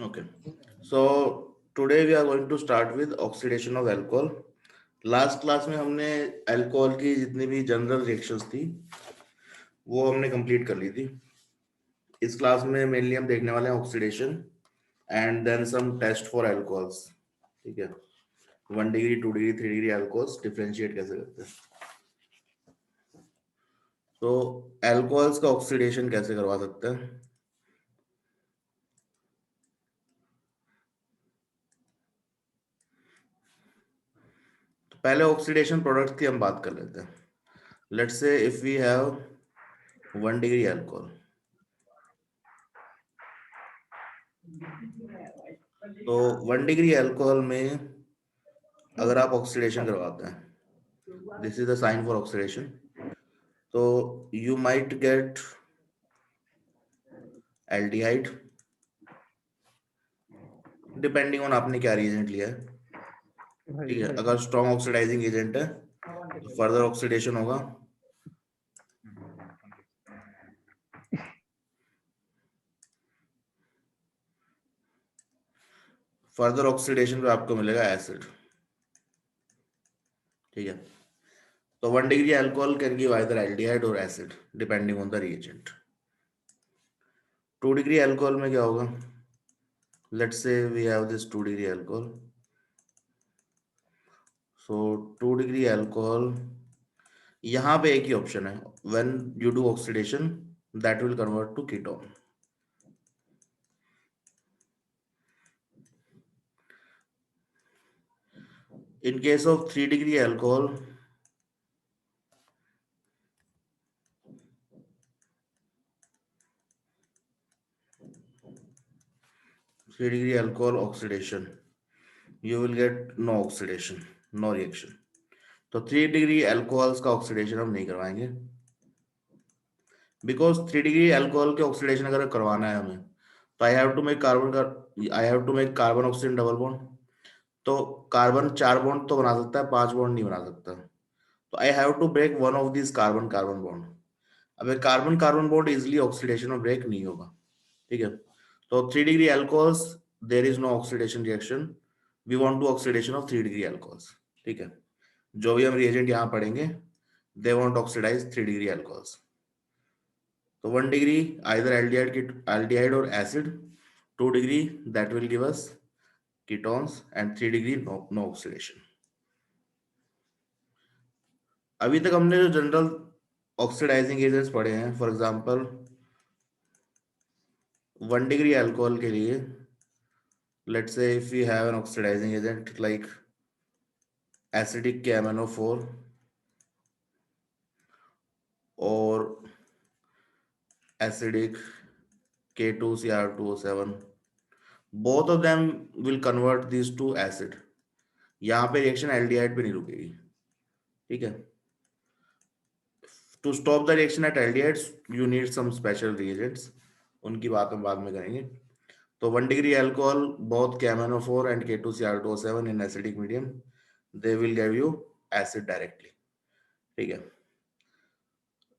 Okay. So today we are going to start with oxidation of alcohol. Last class में हमने alcohol की जितनी भी जनरल रिएक्शंस थी वो हमने कंप्लीट कर ली थी. इस क्लास में मेनली हम देखने वाले हैं oxidation and then some test for alcohols. ठीक है. 1 degree 2 degree 3 degree alcohols differentiate कैसे करते हैं. तो अल्कोहल्स का ऑक्सीडेशन कैसे करवा सकते हैं. तो पहले ऑक्सीडेशन प्रोडक्ट की हम बात कर लेते हैं. Let's say if we have 1 degree alcohol, तो 1 डिग्री अल्कोहल में अगर आप ऑक्सीडेशन करवाते हैं, this is the sign for oxidation, तो you might get aldehyde depending on आपने क्या रिएजेंट लिया है. ठीक है. अगर स्ट्रॉन्ग ऑक्सीडाइजिंग एजेंट है तो फर्दर ऑक्सीडेशन होगा. फर्दर ऑक्सीडेशन पे आपको मिलेगा एसिड. ठीक है. तो 1 degree alcohol can give either aldehyde और acid depending on the reagent. 2 degree alcohol में क्या होगा. Let's say we have this 2 degree alcohol. So 2 degree alcohol, यहाँ पे एक ही ऑप्शन है. When you do oxidation that will convert to ketone. In case of 3 degree alcohol, oxidation, you will get no oxidation, no reaction. तो 3 degree alcohols का oxidation हम नहीं करवाएंगे, बिकॉज 3 डिग्री अल्कोहल के ऑक्सीडेशन अगर करवाना है हमें तो I have to make carbon oxygen double bond. तो कार्बन 4 बॉन्ड तो बना सकता है, 5 बॉन्ड नहीं बना सकता. तो I have to break one of this carbon carbon bond. अब carbon carbon bond easily oxidation में ब्रेक नहीं होगा. ठीक है. तो 3 degree alcohols there is no oxidation reaction. We want to oxidation of 3 degree alcohols. ठीक है. जो भी हम रिएजेंट यहाँ पढ़ेंगे they want oxidize 3 degree alcohols. तो 1 डिग्री आइदर एल्डिहाइड और acid. 2 degree that will give us ketones and 3 degree no oxidation. अभी तक हमने जो जनरल ऑक्सीडाइजिंग एजेंट्स पढ़े हैं, फॉर एग्जांपल 1 डिग्री अल्कोहल के लिए, let's say if we have an oxidizing agent like acidic KMnO4 or acidic K2Cr2O7, both of them will convert these to acid. यहाँ पे रिएक्शन एल्डिहाइड पे नहीं रुकेगी. ठीक है. To stop the reaction at aldehydes you need some special reagents, उनकी बात हम बाद में करेंगे. तो 1 degree alcohol both KMnO4 and K2Cr2O7 in acidic medium, they will give you acid directly. ठीक है.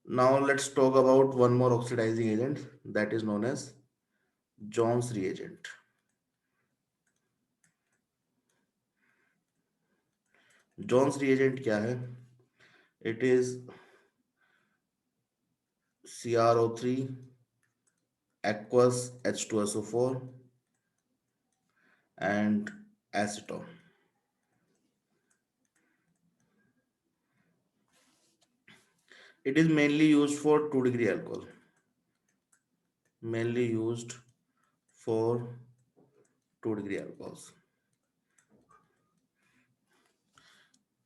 Now let's talk about one more oxidizing agent that is known as Jones reagent. Jones reagent क्या है? It is CrO3 aqueous H2SO4 and acetone. It is mainly used for 2 degree alcohol. Mainly used for 2 degree alcohols.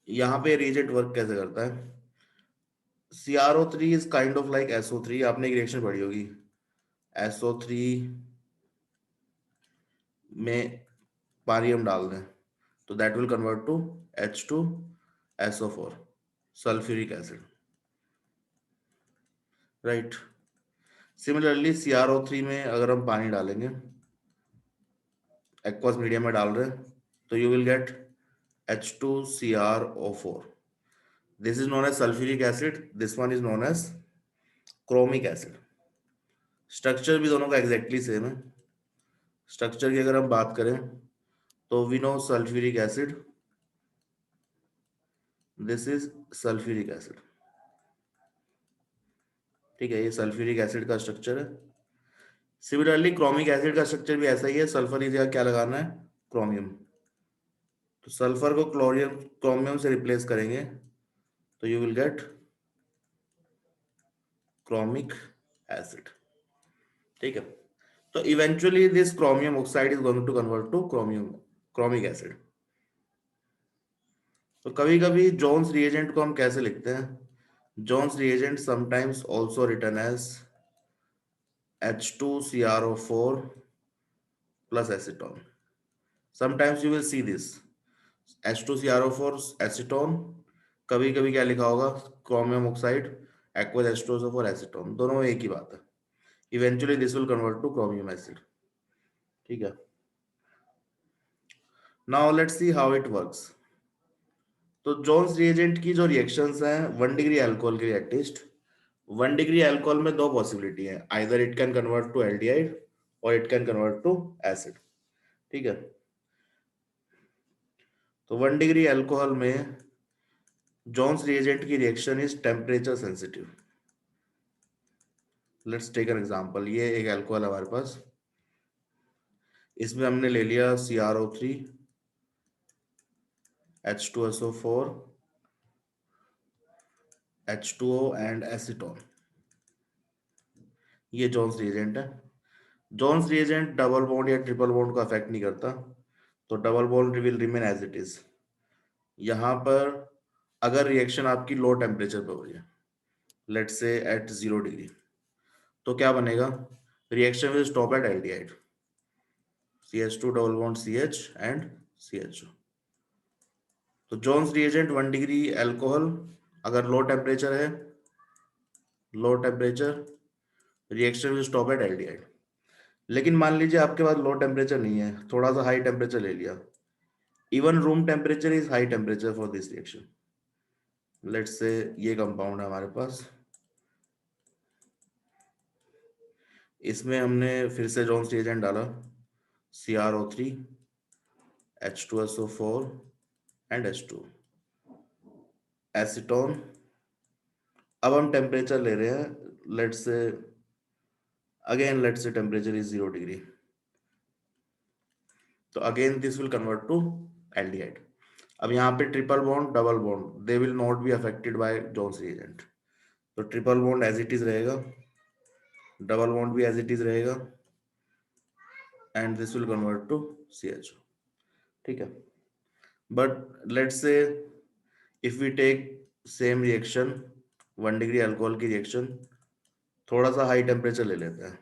यहाँ पे reagent work कैसे करता है? CrO3 is kind of like SO3. आपने एक reaction पढ़ी होगी. SO3 में पानी हम डाल दें तो that will convert to H2SO4 sulphuric acid. Right. Similarly CrO3 में अगर हम पानी डालेंगे, एक्वस मीडियम में डाल रहे हैं, तो you will get H2CrO4. This is known as sulphuric acid, this one is known as chromic acid. Structure भी दोनों का एग्जैक्टली सेम है. स्ट्रक्चर की अगर हम बात करें तो we know sulphuric acid, this is sulphuric acid. ठीक है, ये सल्फ्यूरिक एसिड का स्ट्रक्चर है। सिमिलरली क्रोमिक एसिड का स्ट्रक्चर भी ऐसा ही है। सल्फर की जगह क्या लगाना है? क्रोमियम। तो सल्फर को क्लोरियम क्रोमियम से रिप्लेस करेंगे तो you will get chromic acid. ठीक है, तो eventually this chromium oxide is going to convert to chromic acid. तो कभी कभी जोन्स रिएजेंट को हम कैसे लिखते हैं? Jones reagent sometimes also written as H2CrO4 plus acetone. Sometimes you will see this H2CrO4 acetone, कभी कभी क्या लिखा होगा? Chromium oxide aqueous H2SO4 acetone, दोनों में एक ही बात है। Eventually this will convert two chromium acid. ठीक है, now let's see how it works. तो जोन्स रिएजेंट की जो रिएक्शंस हैं 1 डिग्री अल्कोहल के लिए एटलीस्ट 1 डिग्री अल्कोहल में दो पॉसिबिलिटी है, either it can convert to aldehyde और it can convert to acid. ठीक है, तो 1 डिग्री अल्कोहल में जोन्स रिएजेंट की reaction is temperature sensitive. Let's take an example. ये एक अल्कोहल हमारे पास, इसमें हमने ले लिया CrO3 H2SO4 H2O and acetone. ये जोन्स रिएजेंट है। जोन्स रिएजेंट डबल बॉन्ड या ट्रिपल बॉन्ड को अफेक्ट नहीं करता, तो double bond will remain as it is. यहाँ पर अगर रिएक्शन आपकी लो टेम्परेचर पे हो रही है, लेट्स से एट 0 डिग्री, तो क्या बनेगा? Reaction will stop at aldehyde, CH2 double bond CH and CHO। तो जोन्स रिएजेंट 1 डिग्री अल्कोहल अगर लो टेम्परेचर है, लो temperature reaction will stop at aldehyde. लेकिन मान लीजिए आपके पास लो टेम्परेचर नहीं है, थोड़ा सा हाई टेम्परेचर ले लिया। Even room temperature is high temperature for this reaction. Let's say ये कंपाउंड है हमारे पास, इसमें हमने फिर से जोन्स रिएजेंट डाला CrO3 H2SO4 and H2 acetone. अब हम टेम्परेचर ले रहे हैं, let's say again let's say temperature is 0 degree, तो again this will convert to aldehyde. अब यहाँ पे triple bond double bond they will not be affected by Jones reagent, तो triple bond as it is रहेगा, double bond भी as it is रहेगा and this will convert to CHO। ठीक है, but let's say if we take same reaction 1 degree alcohol की reaction, थोड़ा सा high temperature ले लेते हैं।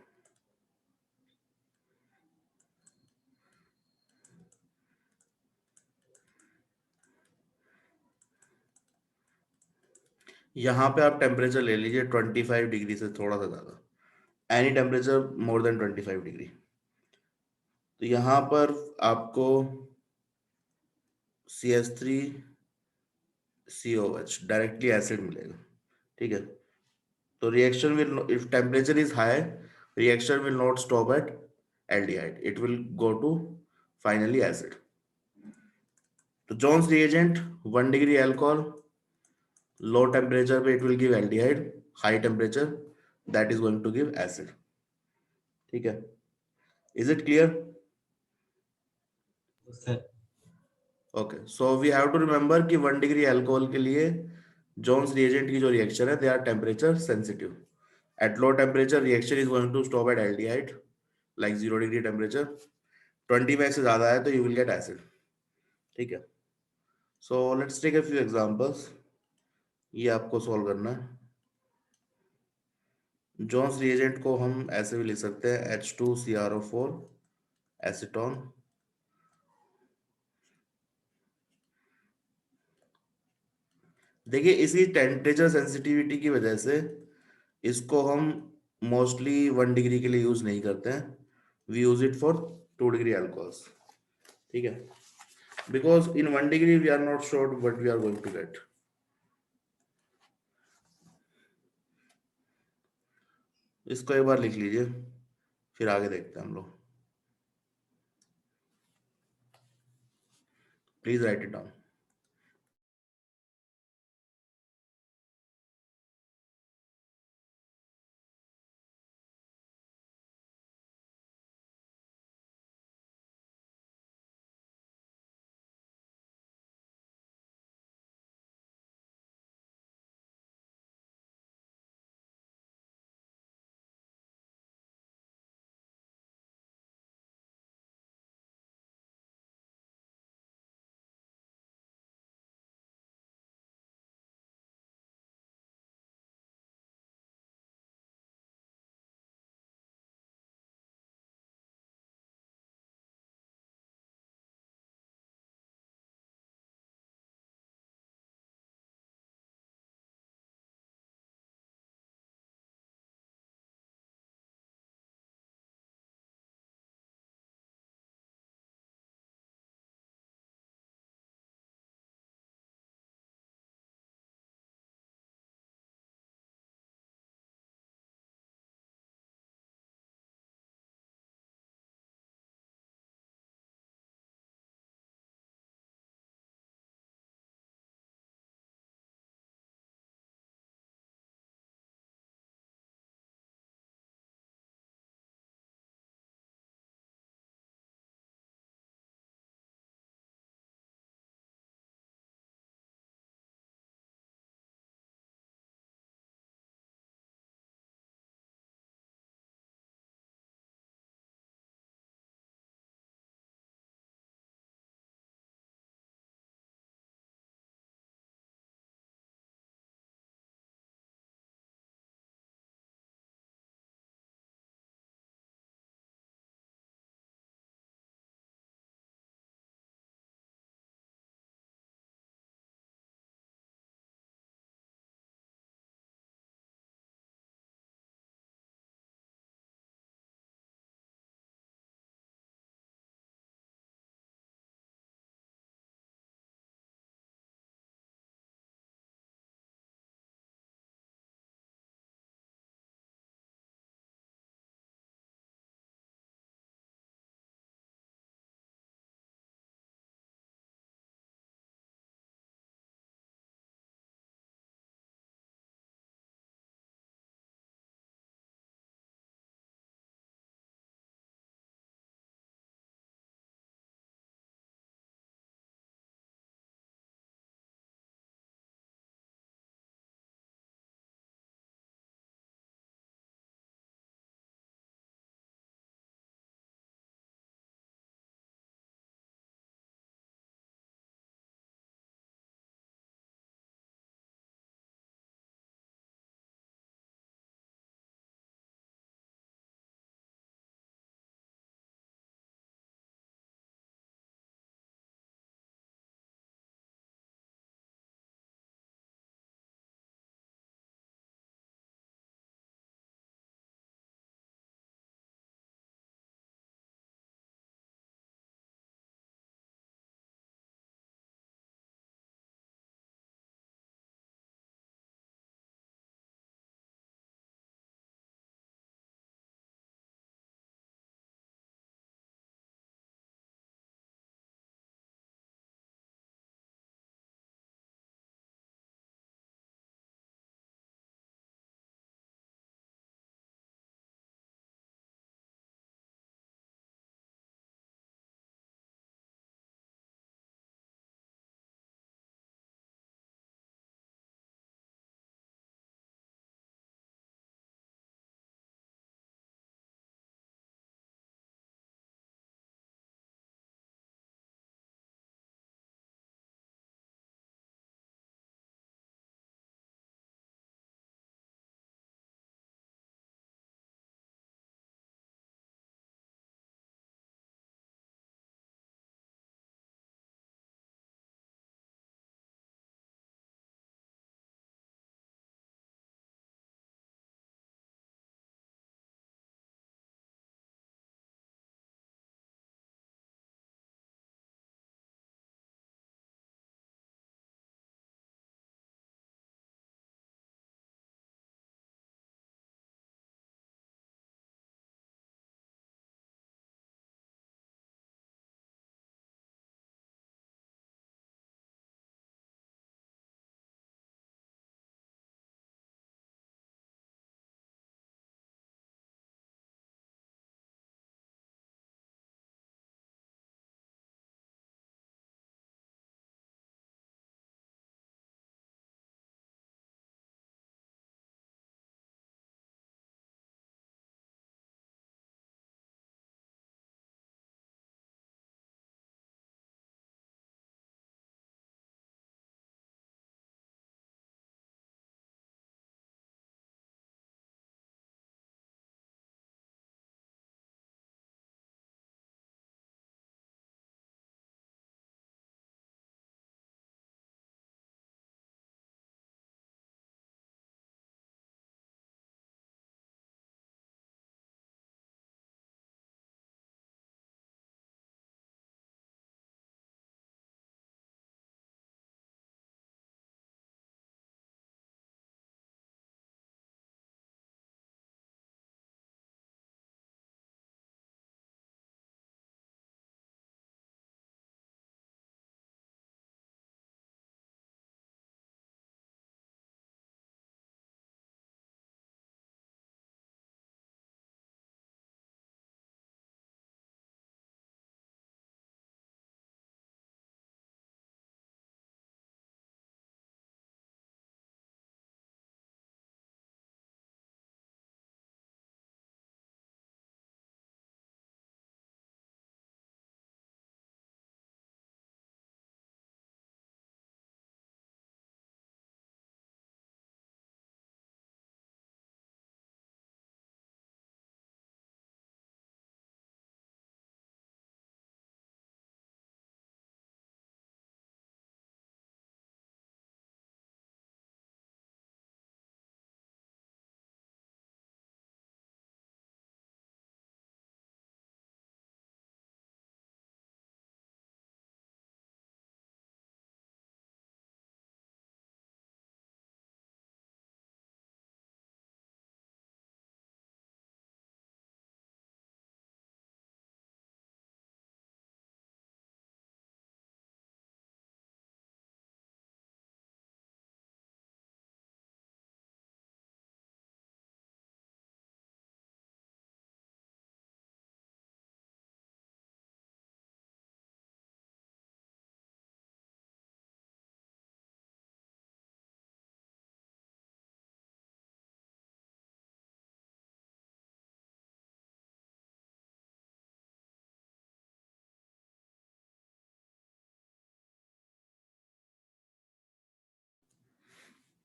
यहाँ पे आप टेम्परेचर ले लीजिए 25 डिग्री से थोड़ा सा ज्यादा, any temperature more than 25 degree. तो यहाँ पर आपको CH3COH डायरेक्टली एसिड मिलेगा। ठीक है, तो reaction will, if temperature is high, reaction will not stop at aldehyde, it will go to finally acid. तो Jones reagent 1 degree alcohol, low temperature पे it will give aldehyde, high temperature that is going to give acid. ठीक है, is it clear? Sir okay, so we have to remember कि 1 degree alcohol के लिए Jones reagent की जो reaction है they are temperature sensitive. At low temperature reaction is going to stop at aldehyde like 0 degree temperature, 25 से ज्यादा है तो यू विल गेट एसिड। ठीक है, so let's take a few examples, ये आपको सॉल्व करना है। जोन्स रिएजेंट को हम ऐसे भी लिख सकते हैं H2CrO4 एसीटोन। देखिए इसी टेम्परेचर सेंसिटिविटी की वजह से इसको हम मोस्टली 1 डिग्री के लिए यूज नहीं करते हैं, we use it for 2 degree alcohols. ठीक है, because in 1 degree we are not sure what we are going to get. इसको एक बार लिख लीजिए, फिर आगे देखते हैं हम लोग। Please right it down.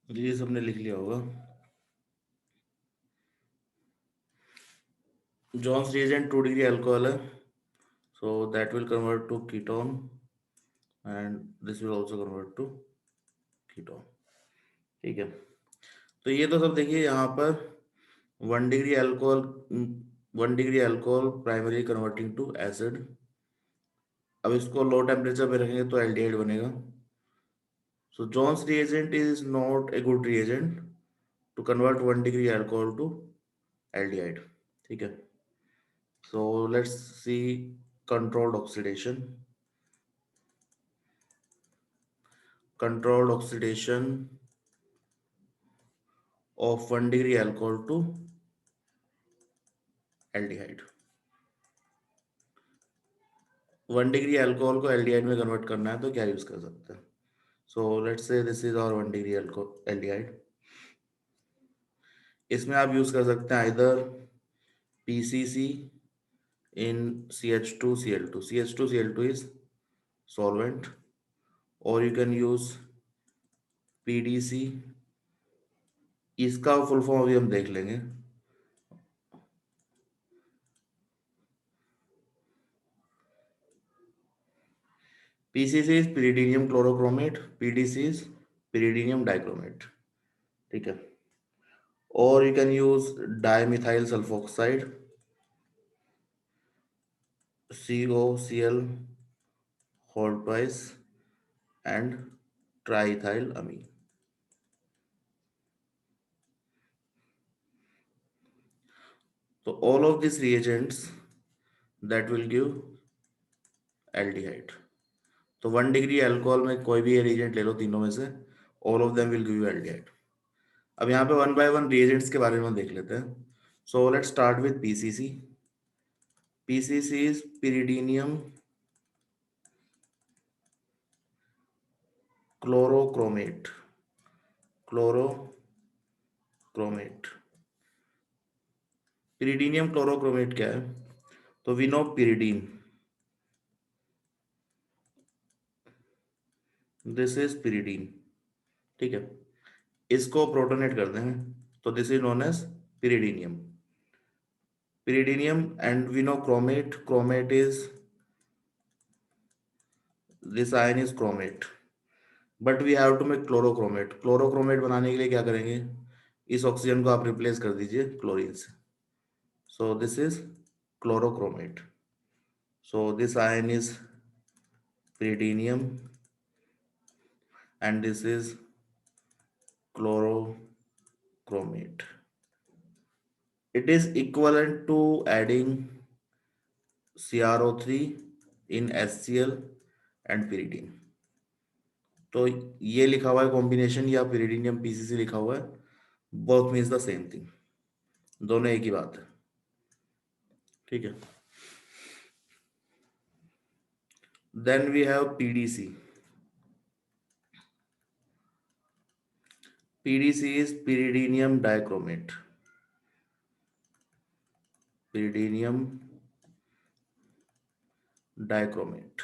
ये सबने लिख लिया होगा। John's reagent 2 degree alcohol है, so that will convert to ketone and this will also convert to ketone। ठीक है, तो ये तो सब देखिए यहाँ पर 1 degree alcohol, 1 degree alcohol primary converting to acid. अब इसको लो टेम्परेचर पे रखेंगे तो एल्डिहाइड बनेगा। So Jones reagent is not a good reagent to convert 1 degree alcohol to aldehyde. ठीक है, so let's see controlled oxidation. controlled oxidation of 1 degree alcohol to aldehyde। 1 degree alcohol को aldehyde में convert करना है तो क्या use कर सकते हैं? सो लेट्स से दिस इज और 1 डिग्री एल्डिहाइड। इसमें आप यूज कर सकते हैं इधर PCC in CH2Cl2। CH2Cl2 is solvent, और यू कैन यूज PDC। इसका फुल फॉर्म अभी हम देख लेंगे। PCC is pyridinium chlorochromate, PDC is pyridinium dichromate। ठीक है, और you can use dimethyl sulfoxide, COCl whole twice, and triethylamine। So all of these reagents that will give aldehyde। तो 1 degree alcohol में कोई भी रिएजेंट ले लो तीनों में से, all of them will give you aldehyde. अब यहाँ पे 1 बाय 1 रिएजेंट्स के बारे में देख लेते हैं। So let's start with PCC. PCC is pyridinium chlorochromate। pyridinium chlorochromate क्या है? तो we know pyridine, this is pyridine। ठीक है, इसको प्रोटोनेट कर देंगे तो this is known as pyridinium। And we know chromate is, this ion is chromate, but we have to make chlorochromate. Chlorochromate बनाने के लिए क्या करेंगे? इस ऑक्सीजन को आप रिप्लेस कर दीजिए क्लोरीन से, सो this is chlorochromate. So this ion is pyridinium and this is chlorochromate। It is equivalent to adding CrO3 in HCl and pyridine। तो ये लिखा हुआ है कॉम्बिनेशन, या pyridinium PCC लिखा हुआ है, both means the same thing, दोनों एक ही बात है। ठीक है, then we have PDC। PDC is pyridinium dichromate। pyridinium dichromate।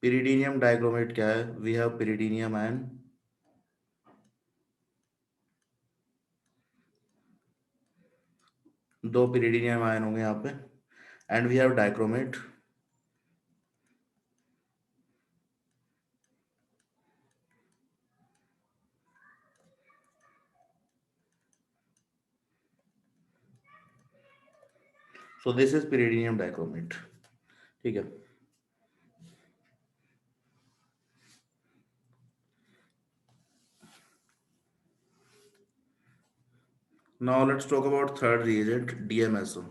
pyridinium dichromate क्या है? वी हैव pyridinium and दो pyridinium आयन होंगे यहाँ पे, and we have dichromate. So this is pyridinium dichromate। ठीक है, now let's talk about third reagent DMSO।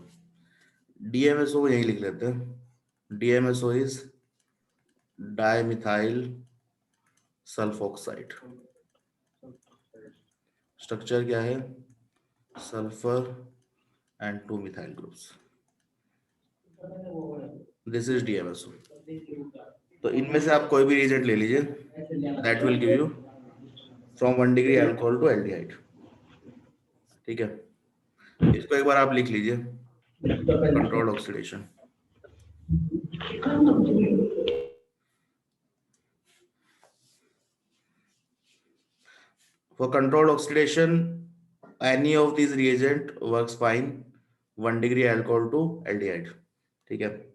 DMSO को यहीं लिख लेते हैं। DMSO is dimethyl sulphoxide. Structure क्या है? Sulphur and 2 methyl groups, this is DMSO। तो इनमें से आप कोई भी रिएजेंट ले लीजिए, that will give you from 1 degree alcohol to aldehyde. ठीक है, इसको एक बार आप लिख लीजिए, controlled oxidation. For controlled oxidation, any of these reagent works fine. 1 degree alcohol to aldehyde. ठीक है.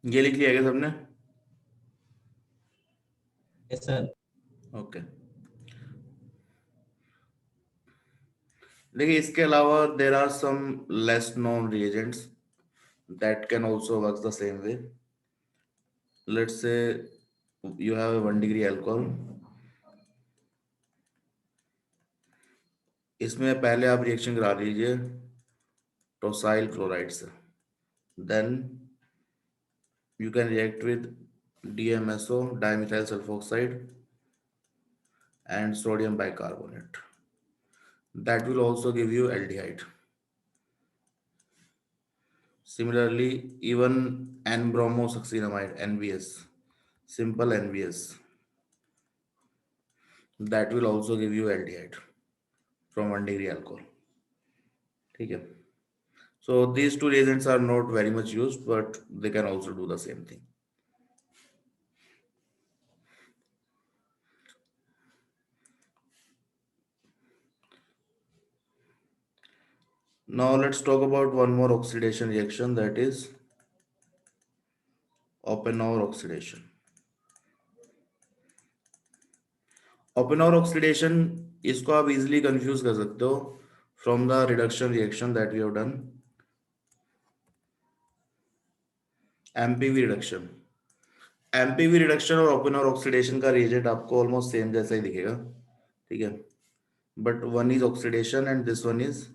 ये लिख लिया क्या सबने? Yes sir. ओके. देखिए, इसके अलावा there are some less known reagents that can also work the same way. Let's say you have a 1 degree alcohol. इसमें पहले आप रिएक्शन करा लीजिए टोसाइल क्लोराइड से. Then you can react with DMSO, dimethyl sulfoxide, and sodium bicarbonate. That will also give you aldehyde. Similarly, even N-bromosuccinamide, NBS, simple NBS, that will also give you aldehyde from 1 degree alcohol. ठीक है. So these two reagents are not very much used, but they can also do the same thing. Now let's talk about one more oxidation reaction, that is Oppenauer oxidation. Oppenauer oxidation, इसको आप easily confuse कर सकते हो from the reduction reaction that we have done. MPV reduction, MPV reduction और Oppenauer oxidation का reagent आपको almost same जैसा ही दिखेगा, ठीक है, but one is oxidation and this one is,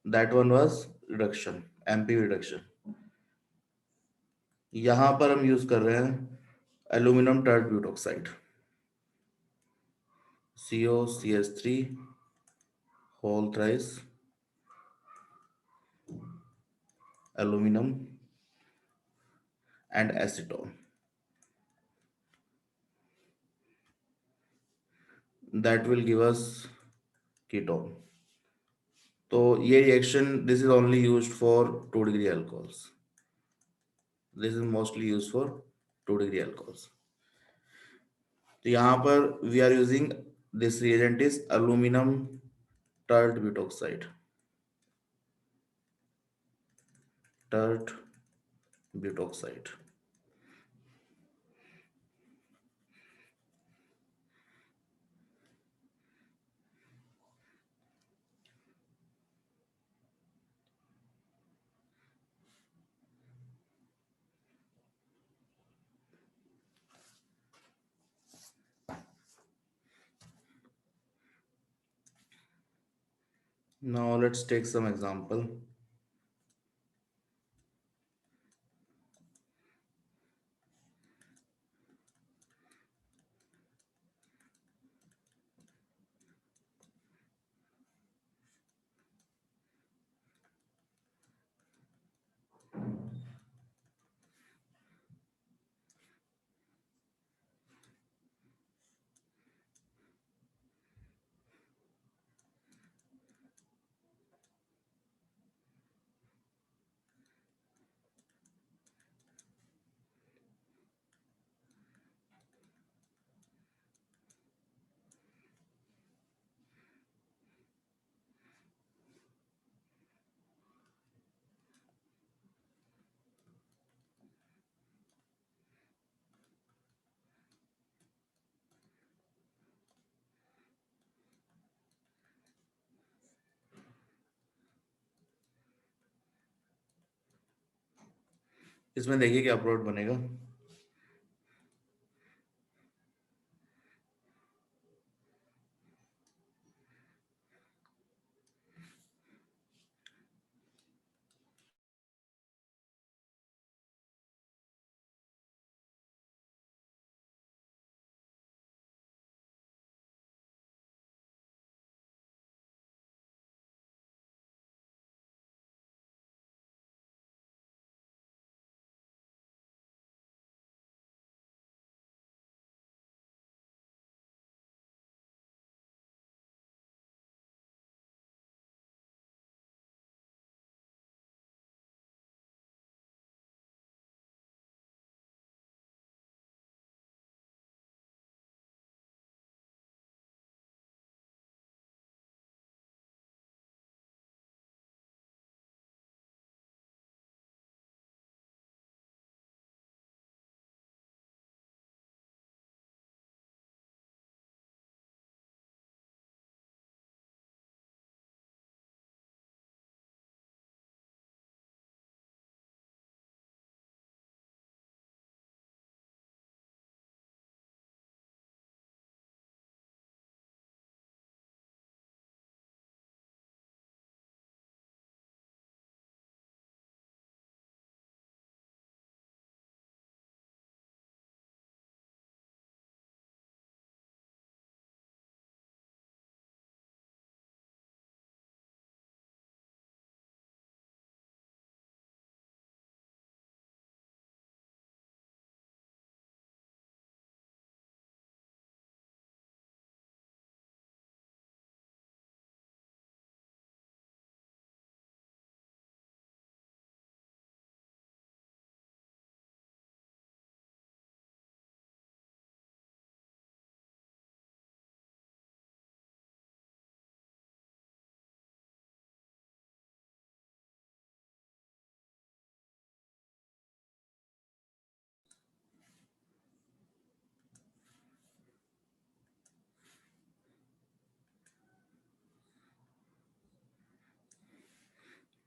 that one was reduction, MPV reduction. यहां पर हम यूज कर रहे हैं aluminium tert butoxide, COCH3 whole thrice aluminum and acetone, that will give us ketone। तो ये reaction this is only used for 2 degree alcohols, this is mostly used for 2 degree alcohols. तो यहाँ पर we are using this reagent is aluminum tert butoxide, tert butoxide। Now let's take some example। इसमें देखिए क्या product बनेगा।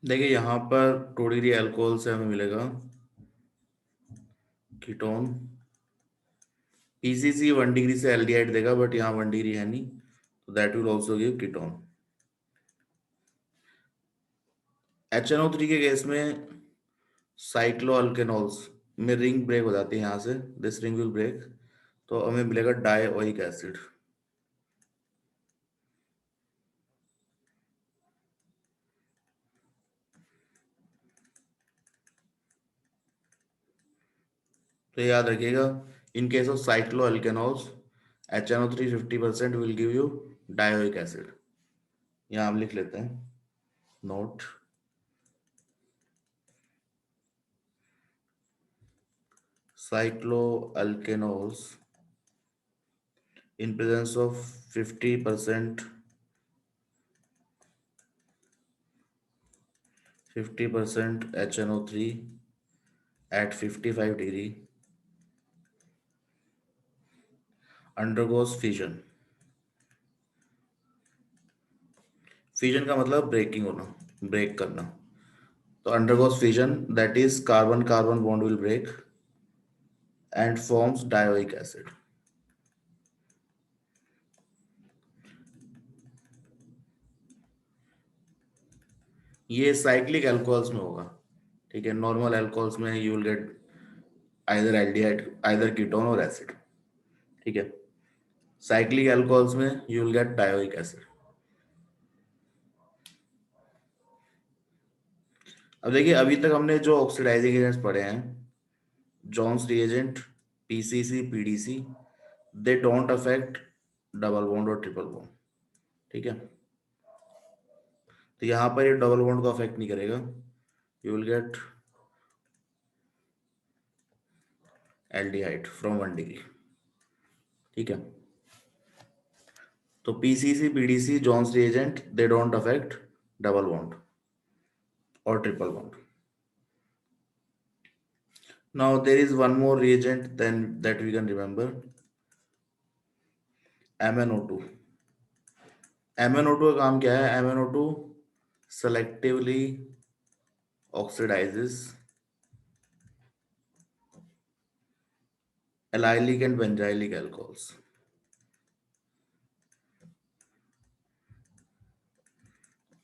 देखिए यहाँ पर 2 डिग्री अल्कोहल से हमें मिलेगा कीटोन। पीसीसी 1 डिग्री से एल्डिहाइड देगा, बट यहाँ 1 डिग्री है नहीं, तो that will also give ketone. HNO3 के केस में साइक्लो अल्केनॉल्स में रिंग ब्रेक हो जाती है, यहाँ से दिस रिंग विल ब्रेक, तो हमें मिलेगा डाइओइक एसिड। तो याद रखिएगा, in case of cycloalkanols HNO3 50% will give you dioic acid. यहाँ हम लिख लेते हैं note, cycloalkanols in presence of 50% 50% HNO3 at 55 degree undergoes fission। Fission का मतलब ब्रेकिंग होना, ब्रेक करना। तो undergoes fission, that is carbon carbon bond will break and forms dioic acid। ये साइक्लिक अल्कोहल्स में होगा, ठीक है। नॉर्मल अल्कोहल्स में you will gate either aldehyde, either ketone और एसिड, ठीक है। साइक्लिक अल्कोहल्स में you will gate dioic acid. अब देखिए, अभी तक हमने जो ऑक्सीडाइजिंग एजेंट्स पढ़े हैं, Johns reagent, PCC, PDC, they don't affect double bond और ट्रिपल बॉन्ड, ठीक है। तो यहाँ पर ये डबल बॉन्ड को अफेक्ट नहीं करेगा, you will get aldehyde from 1 degree, ठीक है। तो PCC, PDC, Jones reagent, they don't affect double bond और triple bond. Now there is one more reagent then that we can remember, MnO2। MnO2 का काम क्या है? MnO2 selectively oxidizes allylic and benzylic alcohols।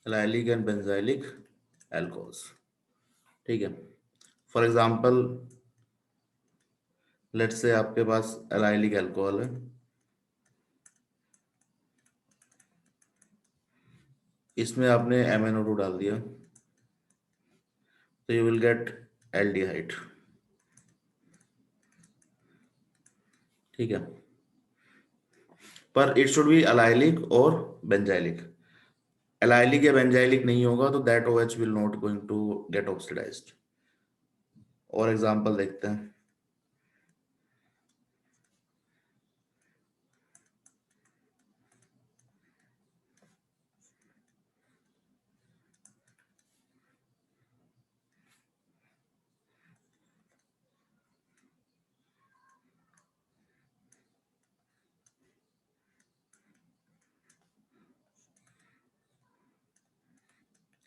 allylic and benzylic alcohols, ठीक है। For example, let's say आपके पास allylic alcohol है, इसमें आपने MnO2 डाल दिया, तो यू विल गेट एल्डिहाइड, ठीक है। पर इट शुड बी allylic और benzylic। allylic या benzylic नहीं होगा तो that OH will not going to get oxidised. और एग्जांपल देखते हैं।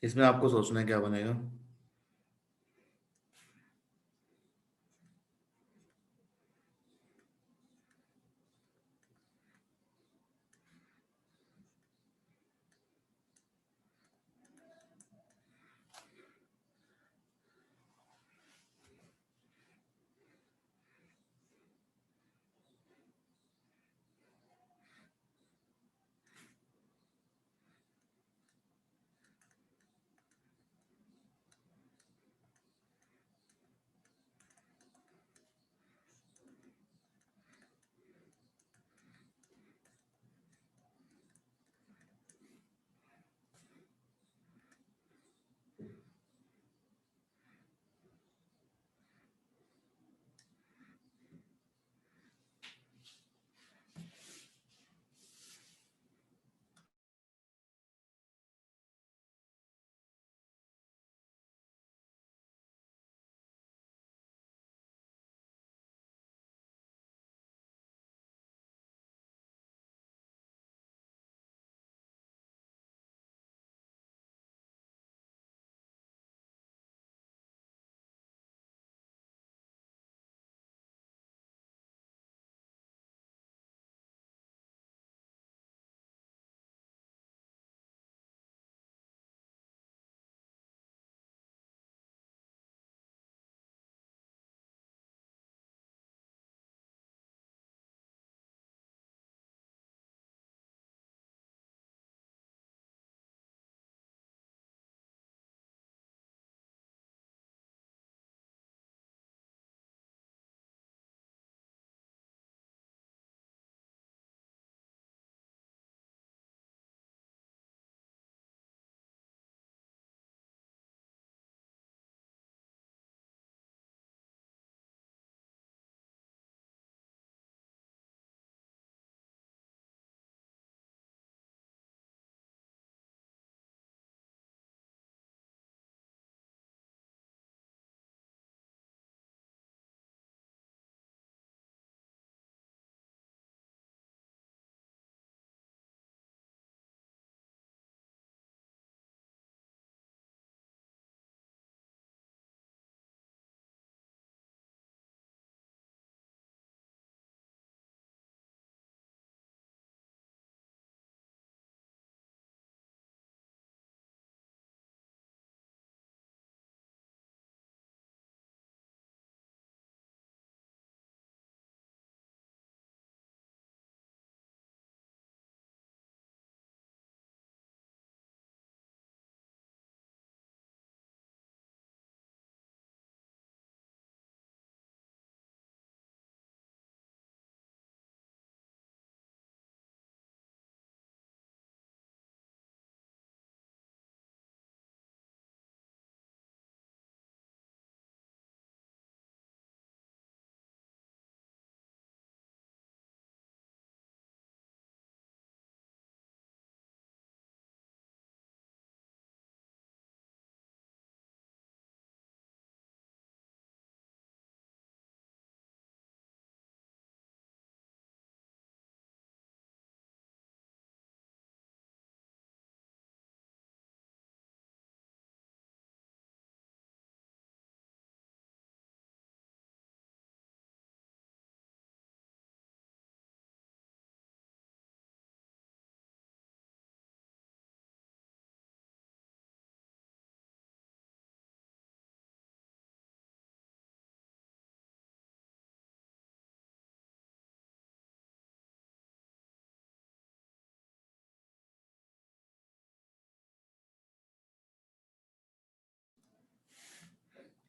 इसमें आपको सोचना है क्या बनेगा।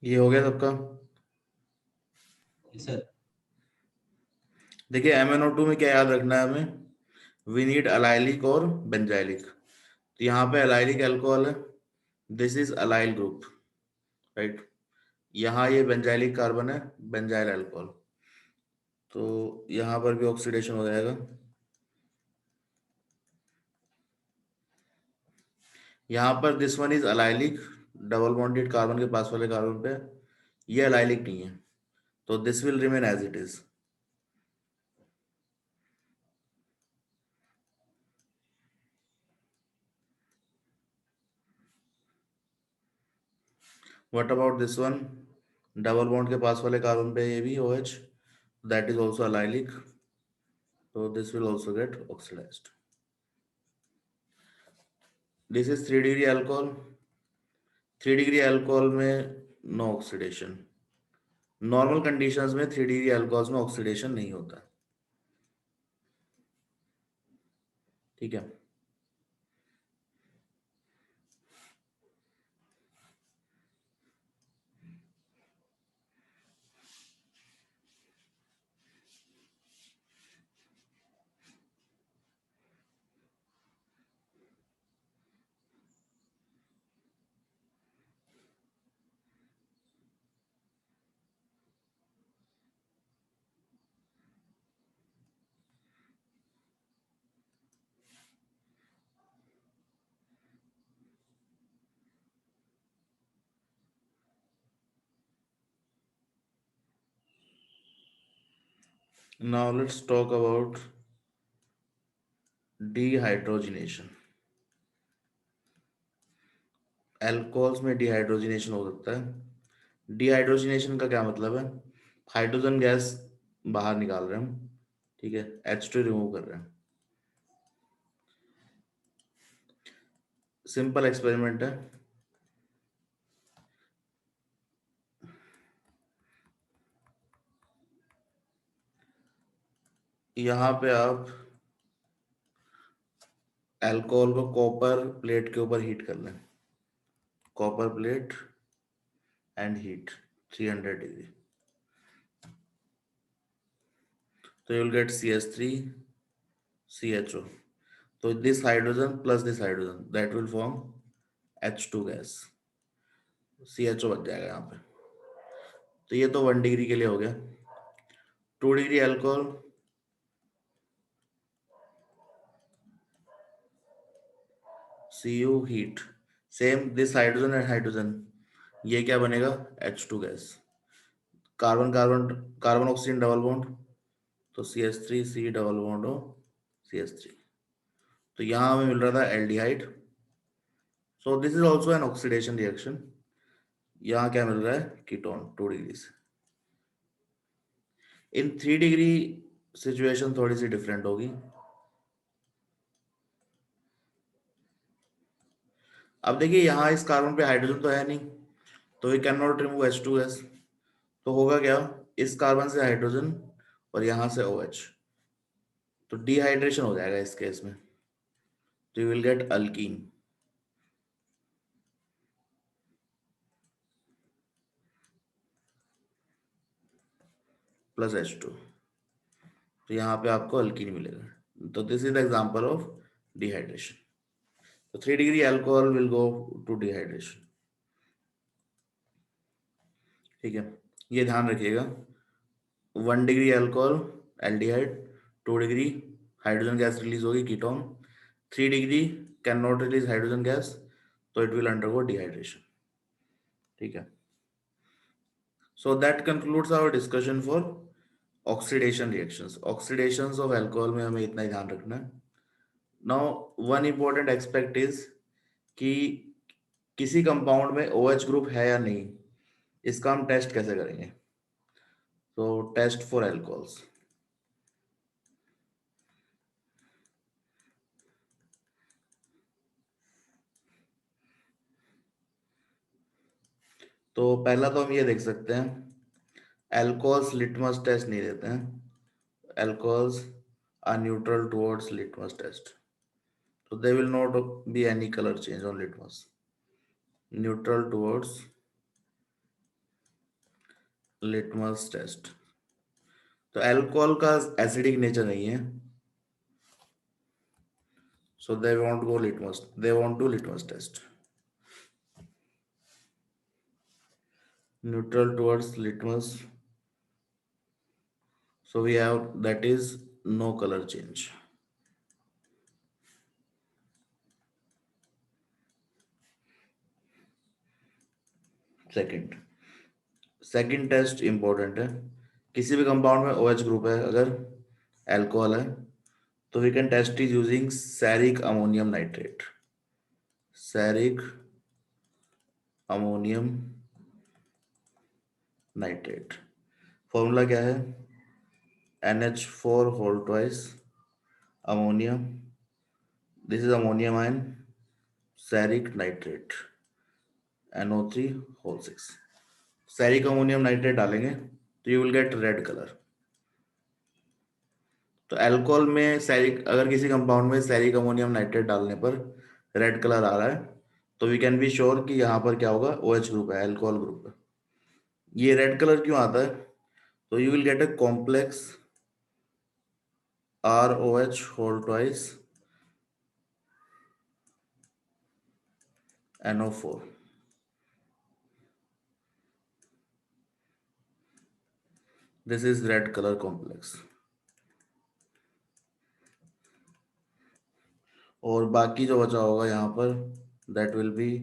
ये हो गया सबका। सर। देखिए MnO2 में क्या याद रखना है हमें, वी नीड अलाइलिक और बेंजाइलिक। तो यहाँ पे अलाइलिक अल्कोहल है, this is allyl group, right. यहाँ ये बेंजाइलिक कार्बन है, बेंजाइल अल्कोहल। तो यहाँ पर भी ऑक्सीडेशन हो जाएगा। यहाँ पर this one is allylic, double bonded carbon के पास वाले कार्बन पे, ये अलाइलिक नहीं है, तो this will remain as it is. What about this one, double bond के पास वाले कार्बन पे ये भी OH, that is also allylic, तो this will also get oxidized. This is 3 degree alcohol. 3 degree alcohol में नो ऑक्सीडेशन। नॉर्मल कंडीशंस में 3 degree alcohol में ऑक्सीडेशन नहीं होता, ठीक है। Now let's talk about dehydrogenation. Alcohols में डिहाइड्रोजनेशन हो सकता है। डिहाइड्रोजनेशन का क्या मतलब है, हाइड्रोजन गैस बाहर निकाल रहे हैं हम, ठीक है, H2 रिमूव कर रहे हैं। सिंपल एक्सपेरिमेंट है। यहाँ पे आप अल्कोहल को कॉपर प्लेट के ऊपर हीट कर लें, copper plate and heat 300 degree, तो यू विल गेट CH3CHO। तो this hydrogen plus this hydrogen that will form H2 gas, CHO बच जाएगा यहाँ पे। तो ये तो 1 डिग्री के लिए हो गया। 2 degree alcohol, Cu heat, same this hydrogen and hydrogen, ये क्या बनेगा, H2 gas. Carbon carbon carbon oxygen double bond, तो CH3C डबल बॉन्ड हो CH3। तो यहाँ हमें मिल रहा था aldehyde. So this is also an oxidation reaction. यहाँ क्या मिल रहा है, कीटोन 2 डिग्री से। इन 3 डिग्री सिचुएशन थोड़ी सी डिफरेंट होगी। अब देखिए यहाँ इस कार्बन पे हाइड्रोजन तो है नहीं, तो we can not remove H2 gas. तो होगा क्या, इस कार्बन से हाइड्रोजन और यहाँ से OH, तो डिहाइड्रेशन हो जाएगा इस केस में, तो you will get alkene plus H2, तो यहाँ पे आपको अल्कीन मिलेगा। तो this is the example of dehydration. तो 3 degree alcohol will go to dehydration, ठीक है, ये ध्यान रखिएगा। 1 degree alcohol aldehyde, 2 degree hydrogen gas release होगी ketone, 3 degree can not release hydrogen gas, तो इट विल अंडरगो डिहाइड्रेशन, ठीक है। So that concludes our discussion for oxidation reactions. Oxidations of alcohol में हमें इतना ही ध्यान रखना है। Now one important aspect is कि किसी कंपाउंड में OH ग्रुप है या नहीं, इसका हम टेस्ट कैसे करेंगे। तो टेस्ट फॉर अल्कोहल्स, तो पहला तो हम ये देख सकते हैं, अल्कोहल्स लिटमस टेस्ट नहीं देते हैं। Alcohols are neutral towards litmus test, तो they will not be any colour change on litmus, neutral towards litmus test. तो अल्कोहल का एसिडिक नेचर नहीं है, so they won't do litmus test. Neutral towards litmus, so we have that is no color change. Second test important है। किसी भी compound में OH group है, अगर अल्कोहल है, तो we can test is using ceric ammonium nitrate. Ceric ammonium nitrate formula क्या है? NH4 whole twice ammonium, this is ammonium ion, ceric nitrate NO3 whole 6। Ceric ammonium nitrate डालेंगे तो you will get red colour. तो alcohol में ceric, अगर किसी compound में ceric ammonium nitrate डालने पर रेड कलर आ रहा है, तो वी कैन बी श्योर कि यहाँ पर क्या होगा, OH ग्रुप है, अल्कोहल ग्रुप है। ये रेड कलर क्यों आता है? तो you will get a complex ROH whole twice NO4। This is red colour complex. और बाकी जो बचा होगा यहाँ पर, that will be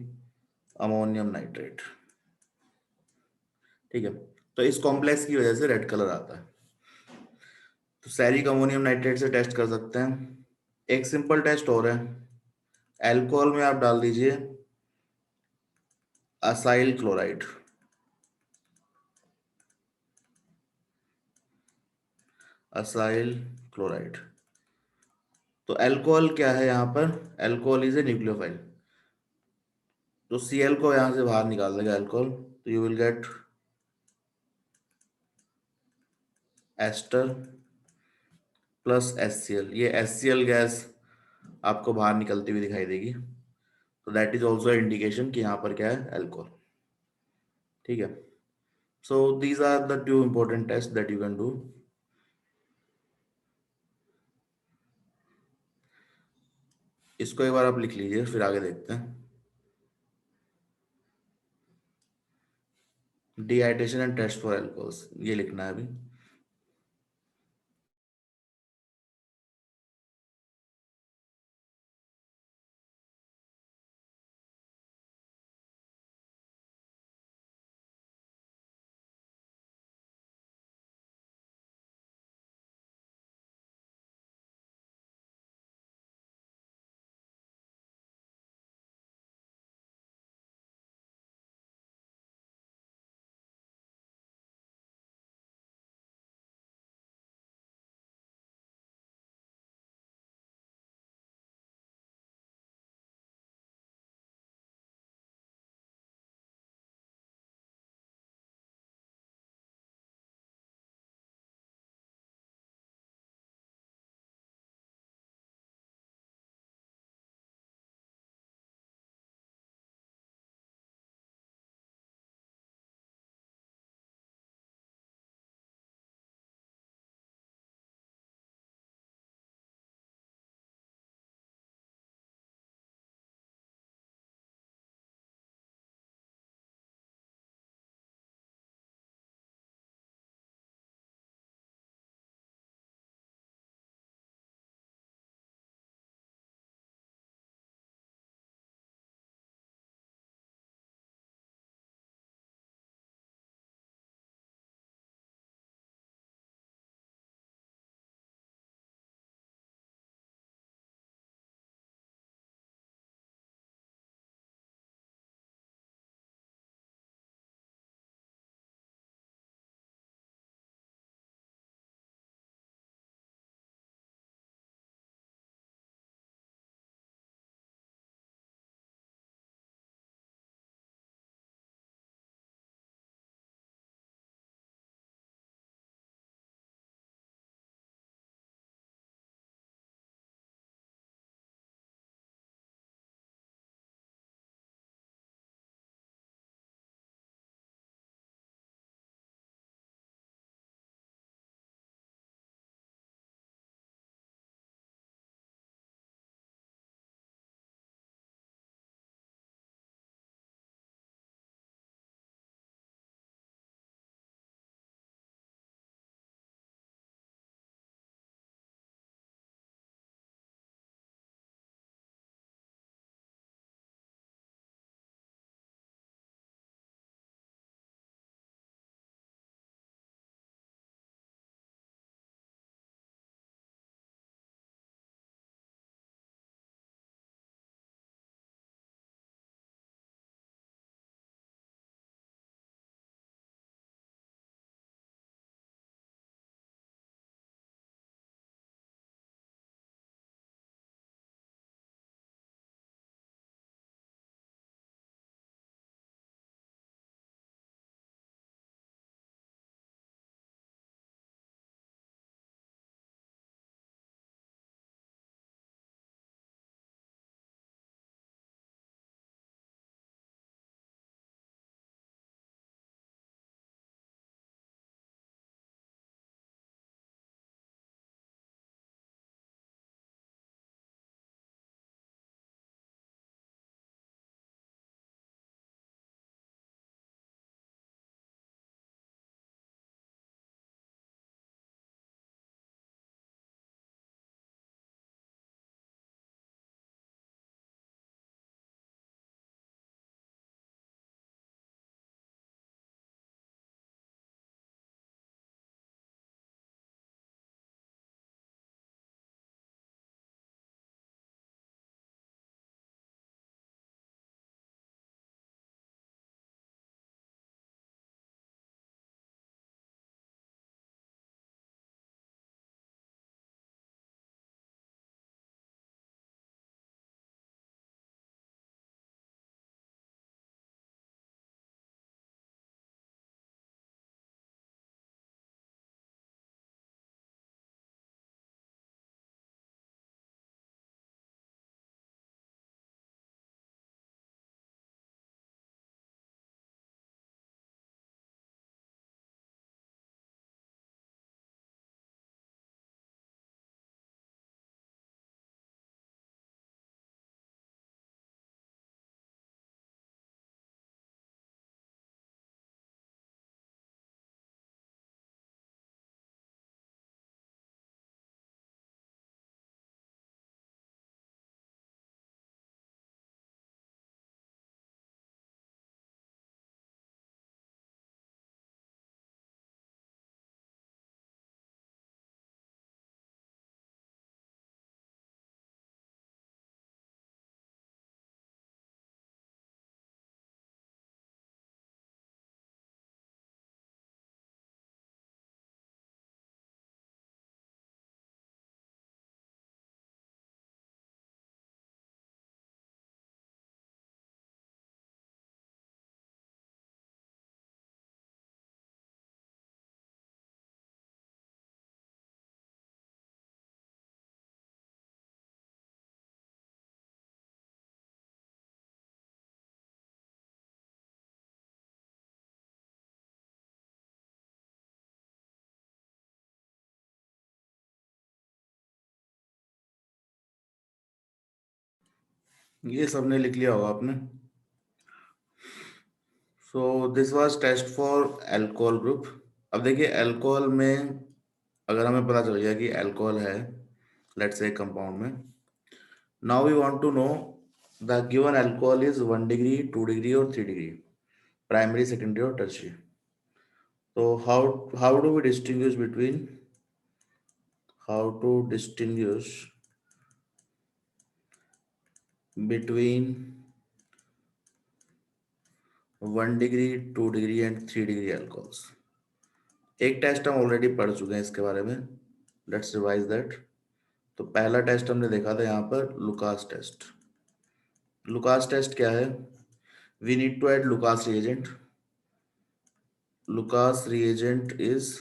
ammonium nitrate. ठीक है, तो इस कॉम्प्लेक्स की वजह से रेड कलर आता है। तो सैरिक अमोनियम नाइट्रेट से टेस्ट कर सकते हैं। एक सिंपल टेस्ट और है, अल्कोहल में आप डाल दीजिए असाइल क्लोराइड। असाइल क्लोराइड, तो अल्कोहल क्या है यहाँ पर? Alcohol is a nucleophile. तो Cl को यहाँ से बाहर निकाल देगा अल्कोहल, तो you will get ester plus HCl। ये HCl गैस आपको बाहर निकलती हुई दिखाई देगी, तो दैट इज ऑल्सो इंडिकेशन कि यहाँ पर क्या है, अल्कोहल। ठीक है, so these are the two important test that you can do. इसको एक बार आप लिख लीजिए, फिर आगे देखते हैं। Dehydration and test for alcohols, ये लिखना है अभी। ये सबने लिख लिया होगा आपने। So this was test for alcohol group. अब देखिए अल्कोहल में अगर हमें पता चल गया कि अल्कोहल है लेट्स से कंपाउंड में, now we want to know the given alcohol is 1 degree 2 degree और 3 डिग्री, प्राइमरी सेकेंडरी और टर्शियरी। तो how do we distinguish between, how to distinguish between 1 degree 2 degree and 3 degree alcohols. एक test हम already पढ़ चुके हैं इसके बारे में, लेट्स रिवाइज दैट। तो पहला टेस्ट हमने देखा था यहाँ पर लुकास टेस्ट। लुकास टेस्ट क्या है? We need to add Lucas reagent. Lucas reagent is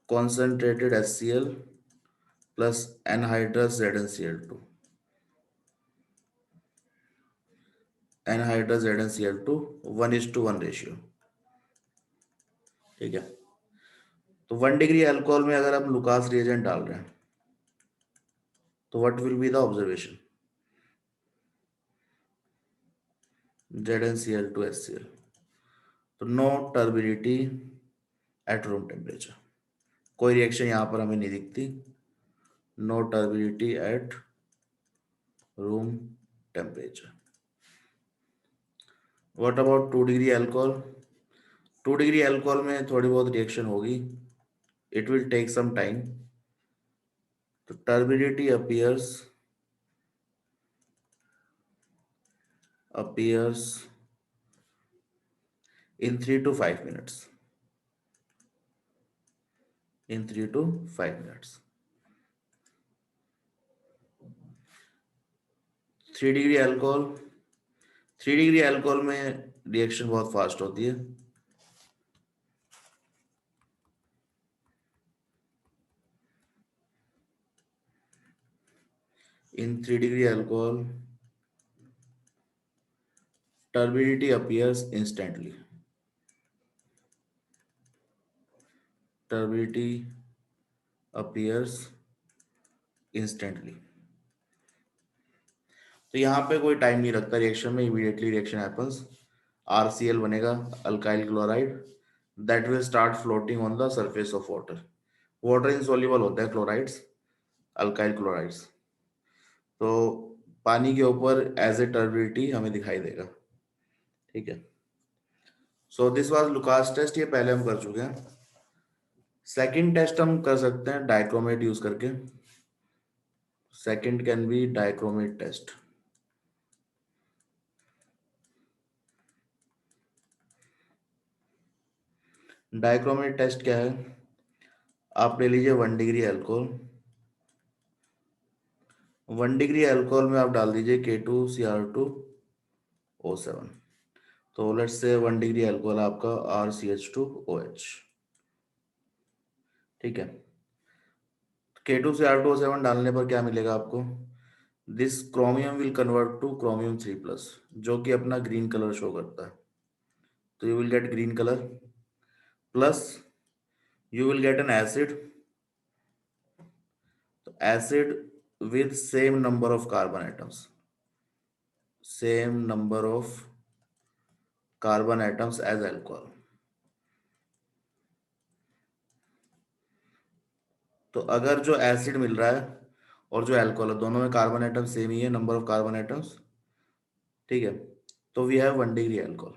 concentrated HCl plus anhydrous ZnCl2, anhydrous ZnCl2 1:1 ratio. ठीक है, तो 1 डिग्री अल्कोहल में अगर आप लुकास रिएजेंट डाल रहे हैं तो what will be the observation? ZnCl2HCl, तो no turbidity at room temperature, कोई रिएक्शन यहाँ पर हमें नहीं दिखती, no turbidity at room temperature. What about 2 degree alcohol? 2 degree alcohol में थोड़ी बहुत रिएक्शन होगी, it will take some time. तो turbidity appears in 3 to 5 minutes, in 3 to 5 minutes। 3 degree alcohol, 3 degree alcohol में रिएक्शन बहुत फास्ट होती है। In 3 degree alcohol turbidity appears instantly, turbidity appears instantly। तो यहाँ पे कोई टाइम नहीं लगता रिएक्शन में, इमीडिएटली रिएक्शन हैपन्स। RCl बनेगा, alkyl chloride, that will start floating on the surface of water. Water insoluble होता है क्लोराइड्स, अल्काइल क्लोराइड्स, तो पानी के ऊपर एज ए टर्बिडिटी हमें दिखाई देगा। ठीक है, so this was Lucas test, ये पहले हम कर चुके हैं। सेकंड टेस्ट हम कर सकते हैं डाइक्रोमेट यूज करके। Second can be dichromate test. Dichromate test क्या है? आप ले लीजिए 1 डिग्री अल्कोहल, 1 डिग्री अल्कोहल में आप डाल दीजिए K2Cr2O7। तो लेट्स से 1 डिग्री अल्कोहल आपका RCH2OH। ठीक है, K2Cr2O7 डालने पर क्या मिलेगा आपको? This chromium will convert two chromium 3+, जो कि अपना ग्रीन कलर शो करता है। तो you will get green colour, plus you will get an acid, so acid with same number of carbon atoms, same number of carbon atoms as alcohol। तो अगर जो acid मिल रहा है और जो अल्कोहल है दोनों में कार्बन एटम सेम ही है, नंबर ऑफ कार्बन एटम्स। ठीक है, तो we have 1 degree alcohol.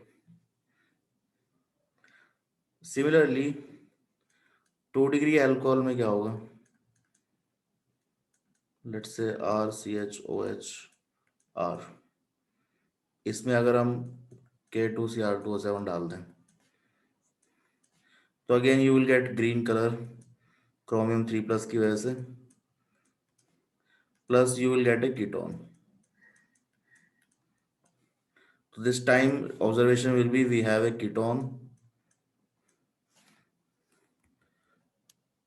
Similarly 2 degree alcohol में क्या होगा? लेट्स से RCHOH R, इसमें अगर हम K2Cr2O7 डाल दें तो again you will get green colour chromium 3+ की वजह से, plus you will get a ketone. तो this time observation will be we have a ketone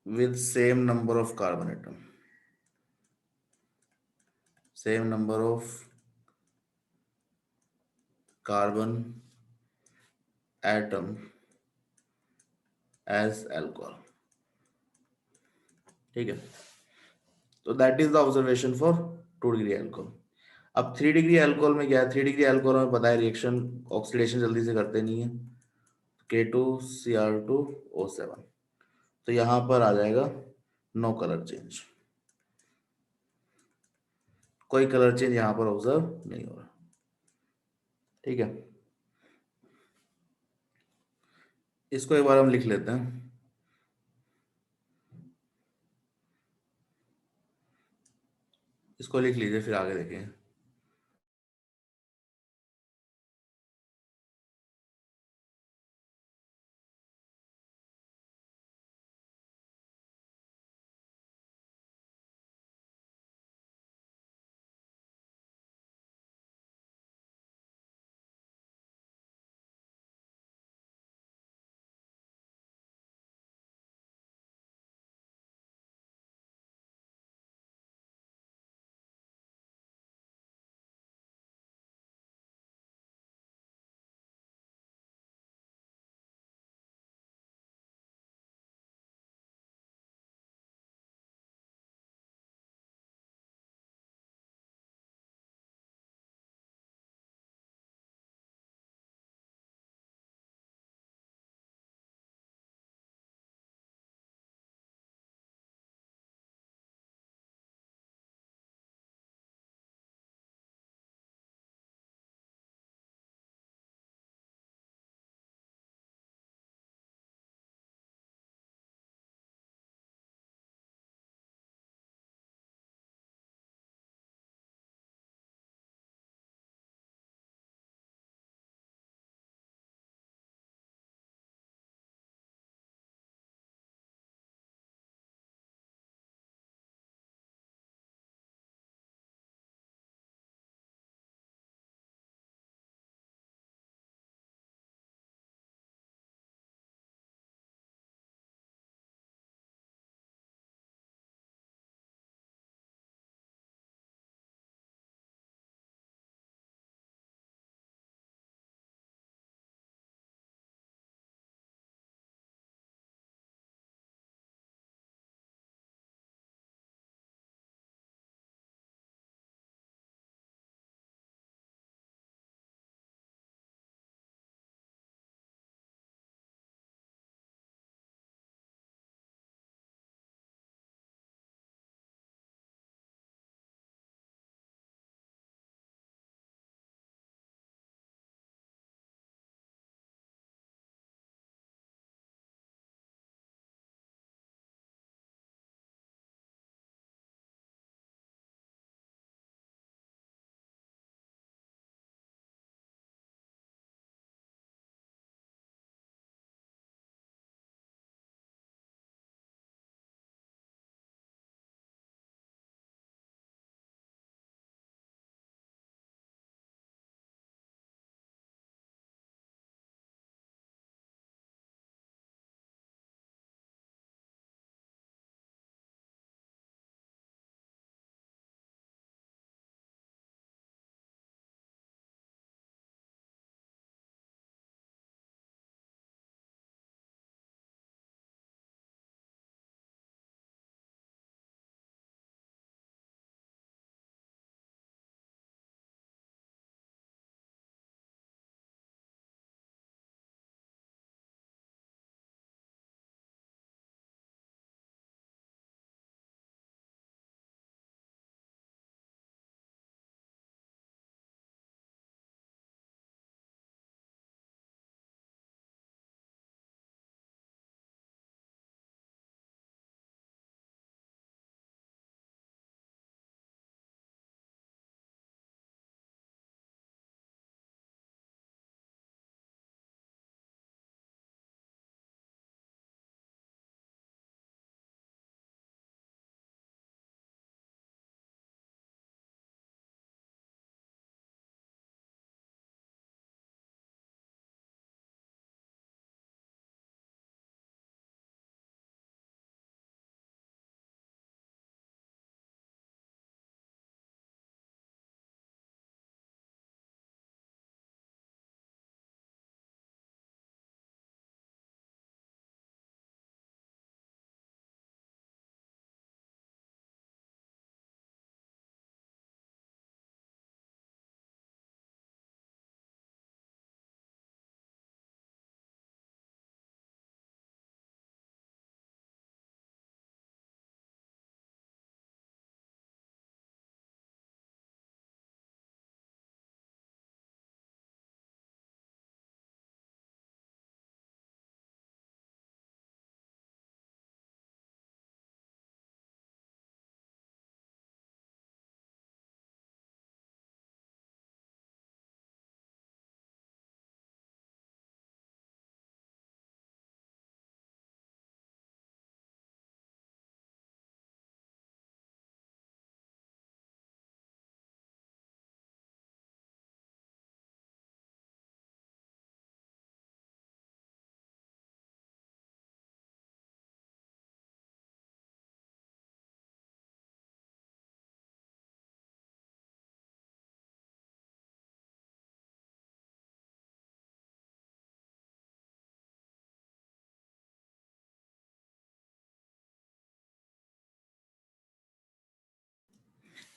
with same number of carbon atom, same number of carbon atom as alcohol। ठीक है, तो that is the observation for 2 degree alcohol. अब 3 degree alcohol में क्या है, 3 degree alcohol में पता है रिएक्शन ऑक्सीडेशन जल्दी से करते नहीं है, K2Cr2O7। तो यहाँ पर आ जाएगा नो कलर चेंज, कोई कलर चेंज यहाँ पर ऑब्जर्व नहीं हो रहा। ठीक है, इसको एक बार हम लिख लेते हैं। इसको लिख लीजिए, फिर आगे देखें।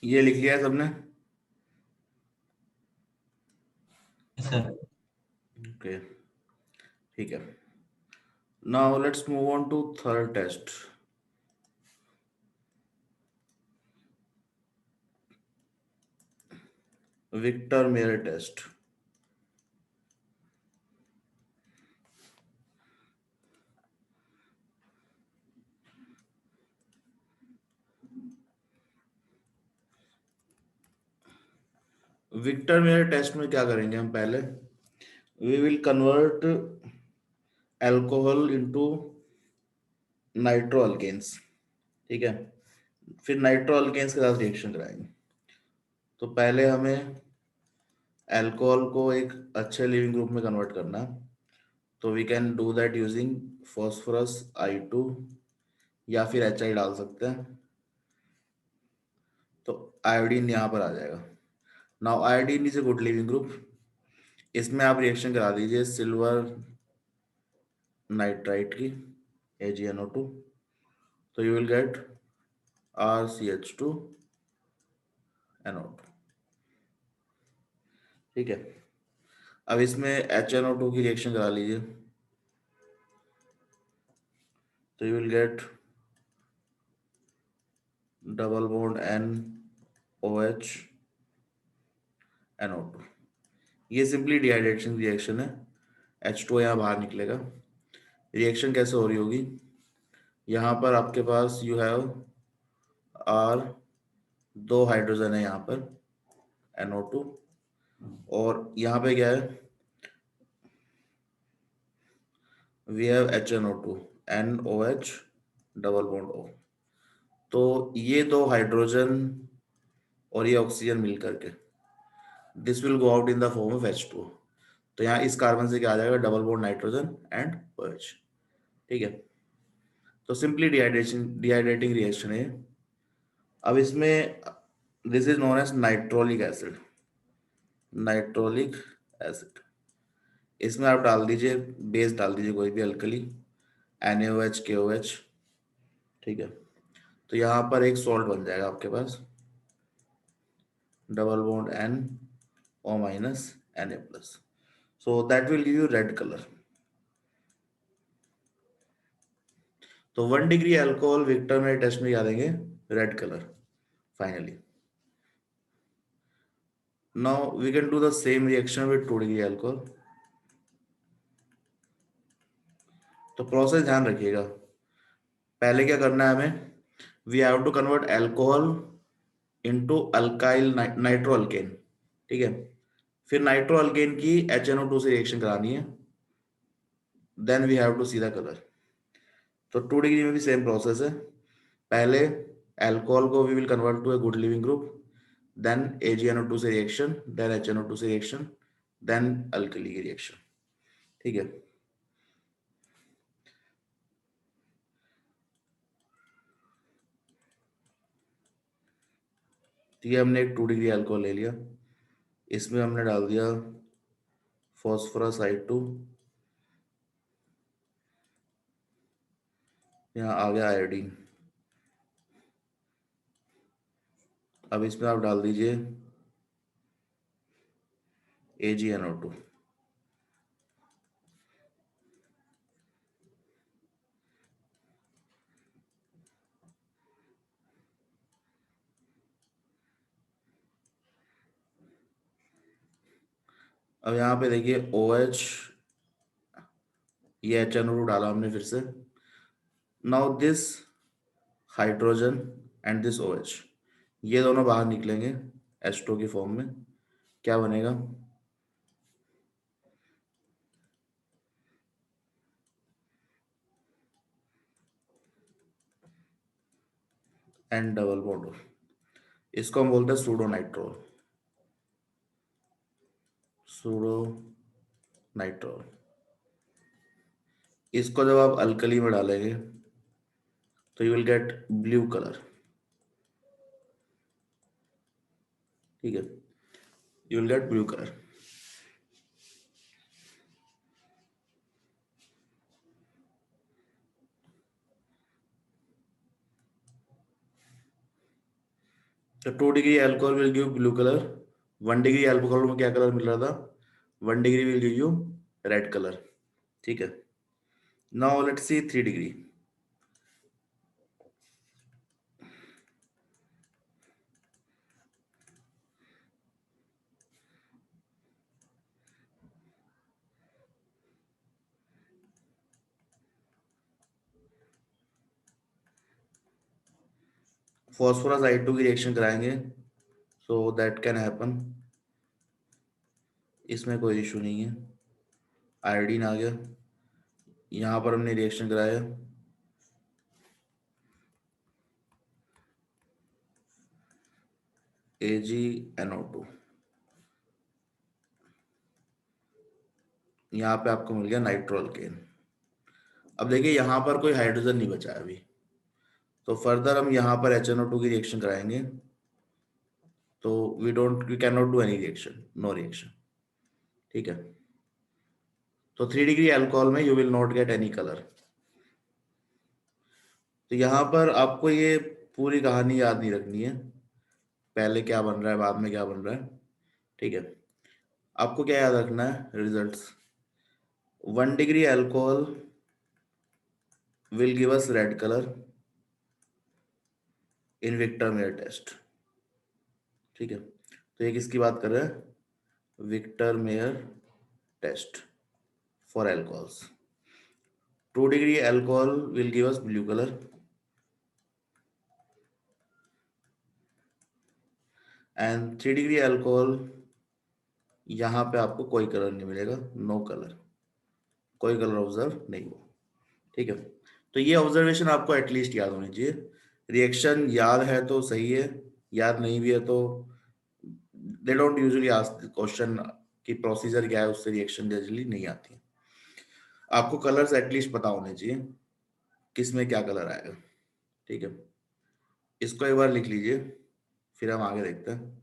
ये लिख लिया है सबने? सर। ओके, ठीक है। Now let's move on to third test. Victor Meyer test. Victor Meyer test में क्या करेंगे हम? पहले we will convert alcohol into nitro alkanes, ठीक है। फिर नाइट्रो अल्केन्स के साथ रिएक्शन कराएंगे। तो पहले हमें अल्कोहल को एक अच्छे लिविंग ग्रुप में कन्वर्ट करना है। तो we can do that using phosphorus I2, या फिर HI डाल सकते हैं। तो आयोडीन यहाँ पर आ जाएगा। Now iodine is a good leaving group. इसमें आप रिएक्शन करा दीजिए सिल्वर नाइट्राइट की, AgNO2। तो यू विल गेट RCH2NO2, ठीक है। अब इसमें HNO2 की रिएक्शन करा लीजिए। तो you will gate double bond NOH NO2। ये सिंपली डिहाइड्रेशन रिएक्शन है। H2O यहाँ बाहर निकलेगा। रिएक्शन कैसे हो रही होगी? यहाँ पर आपके पास यू हैव R, 2 हाइड्रोजन है यहाँ पर NO2, और यहाँ पे क्या है? We have HNO2 NOH double bond O। तो ये 2 हाइड्रोजन और ये ऑक्सीजन मिल करके this will go out in the form of H2O। तो यहाँ इस कार्बन से क्या आ जाएगा? Double bond nitrogen and OH, ठीक है। तो सिंपली डिहाइड्रेटिंग रिएक्शन है। अब इसमें this is known as nitrolic acid. Nitrolic acid, इसमें आप डाल दीजिए, बेस डाल दीजिए कोई भी अल्कली, NaOH KOH, ठीक है। तो यहाँ पर एक सॉल्ट बन जाएगा आपके पास, double bond NO minus Na+, so that will give you red colour. तो 1 डिग्री अल्कोहल विक्टर में टेस्ट में क्या देंगे? Red colour finally. Now we can do the same reaction with 2 degree alcohol. तो प्रोसेस ध्यान रखिएगा। पहले क्या करना है हमें? We have to convert alcohol into alkyl nitro alkane, ठीक है। फिर नाइट्रो अल्केन की HNO2 से रिएक्शन करानी है, then we have to see the colour. तो 2 डिग्री में भी सेम प्रोसेस है। पहले अल्कोहल को we will convert to a good leaving group, then AgNO2 से रिएक्शन, देन HNO2 से रिएक्शन, देन अल्कली की रिएक्शन, ठीक है। तो ये हमने एक 2 डिग्री अल्कोहल ले लिया, इसमें हमने डाल दिया फॉस्फोरस I2, यहाँ आ गया आयोडीन। अब इसमें आप डाल दीजिए AgNO2। अब यहाँ पे देखिए OH, ये HNO2 डाला हमने फिर से। Now this hydrogen and this OH, ये दोनों बाहर निकलेंगे H2 की फॉर्म में। क्या बनेगा? N double bond. इसको हम बोलते हैं सूडो नाइट्रोल। सूडो नाइट्रोल। इसको जब आप अल्कली में डालेंगे तो you will gate blue colour, ठीक है। You will gate blue colour. तो 2 degree alcohol will give blue colour, 1 degree alcohol में क्या कलर मिल रहा था, 1 degree will give you red colour. ठीक है, now let's see 3 degree. Phosphorus I2 की रिएक्शन कराएंगे, सो दैट कैन हैपन, इसमें कोई इशू नहीं है। आयोडीन आ गया, यहाँ पर हमने रिएक्शन कराया, AgNO2, यहाँ पे आपको मिल गया नाइट्रोअल्केन। अब देखिए यहाँ पर कोई हाइड्रोजन नहीं बचा है अभी, तो फर्दर हम यहाँ पर HNO2 की रिएक्शन कराएंगे, तो we can not do any reaction, no reaction. ठीक है, तो 3 डिग्री अल्कोहल में you will not get any colour. तो यहाँ पर आपको ये पूरी कहानी याद नहीं रखनी है, पहले क्या बन रहा है बाद में क्या बन रहा है। ठीक है, आपको क्या याद रखना है, results. 1 degree alcohol will give us red colour in Victor Meyer test. ठीक है, तो ये किसकी बात कर रहे हैं, Victor Meyer test for alcohols. 2 degree alcohol will give us blue colour and 3 degree alcohol, यहाँ पे आपको कोई कलर नहीं मिलेगा, नो कलर, कोई कलर ऑब्जर्व नहीं हुआ। ठीक है, तो ये ऑब्जर्वेशन आपको एटलीस्ट याद होनी चाहिए। रिएक्शन याद है तो सही है, याद नहीं भी है तो they don't usually ask question कि प्रोसीजर क्या है, उससे रिएक्शन जनरली नहीं आती है। आपको कलर्स एटलीस्ट पता होने चाहिए, किस में क्या कलर आएगा। ठीक है, इसको एक बार लिख लीजिए, फिर हम आगे देखते हैं।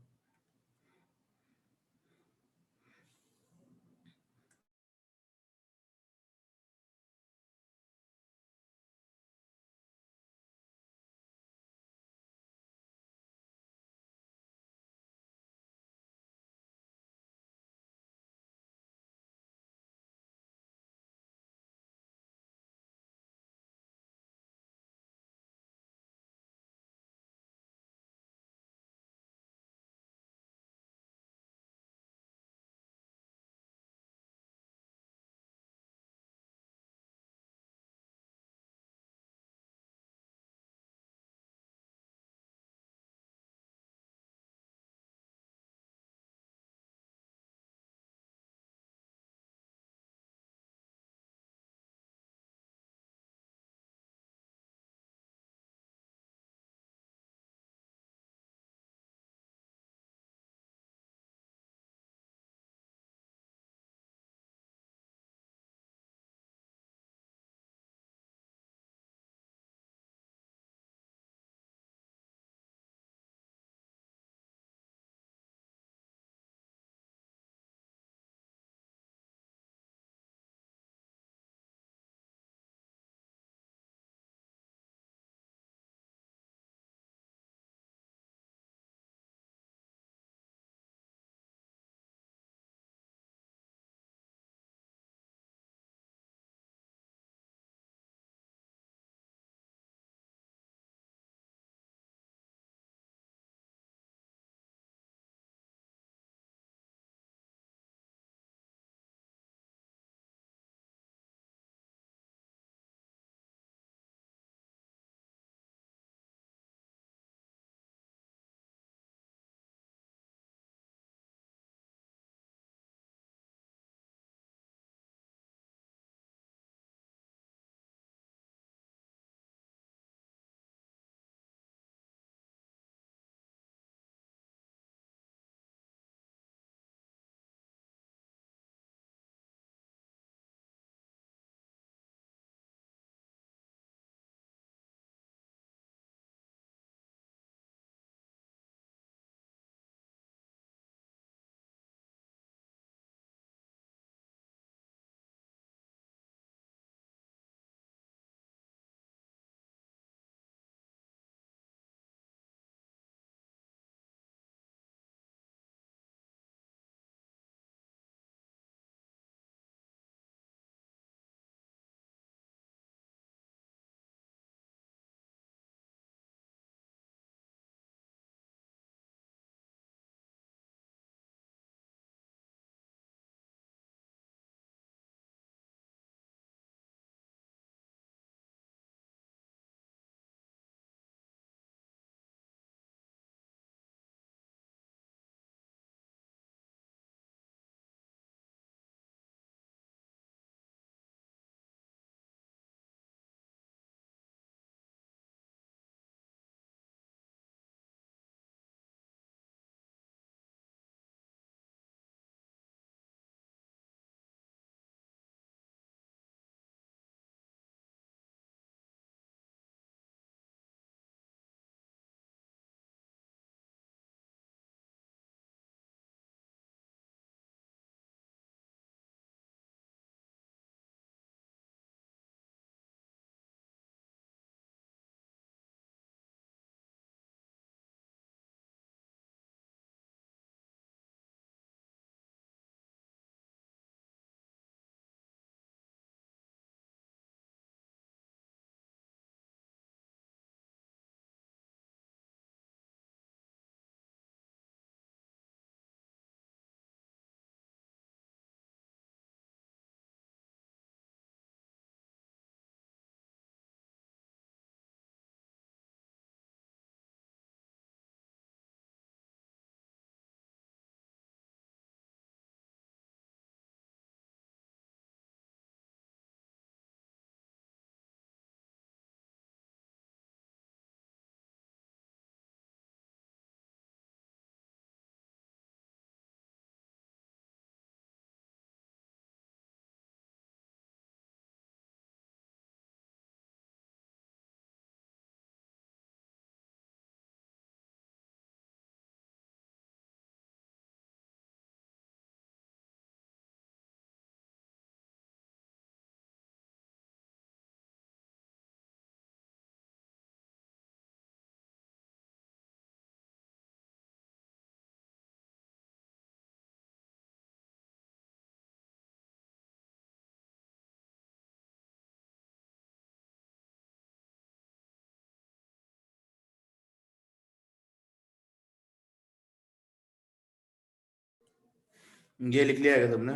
ये लिख लिया है क्या तुमने?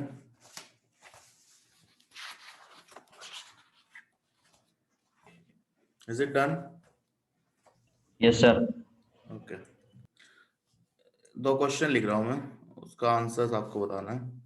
Is it done? Yes sir. Okay, 2 question लिख रहा हूं मैं, उसका आंसर आपको बताना है।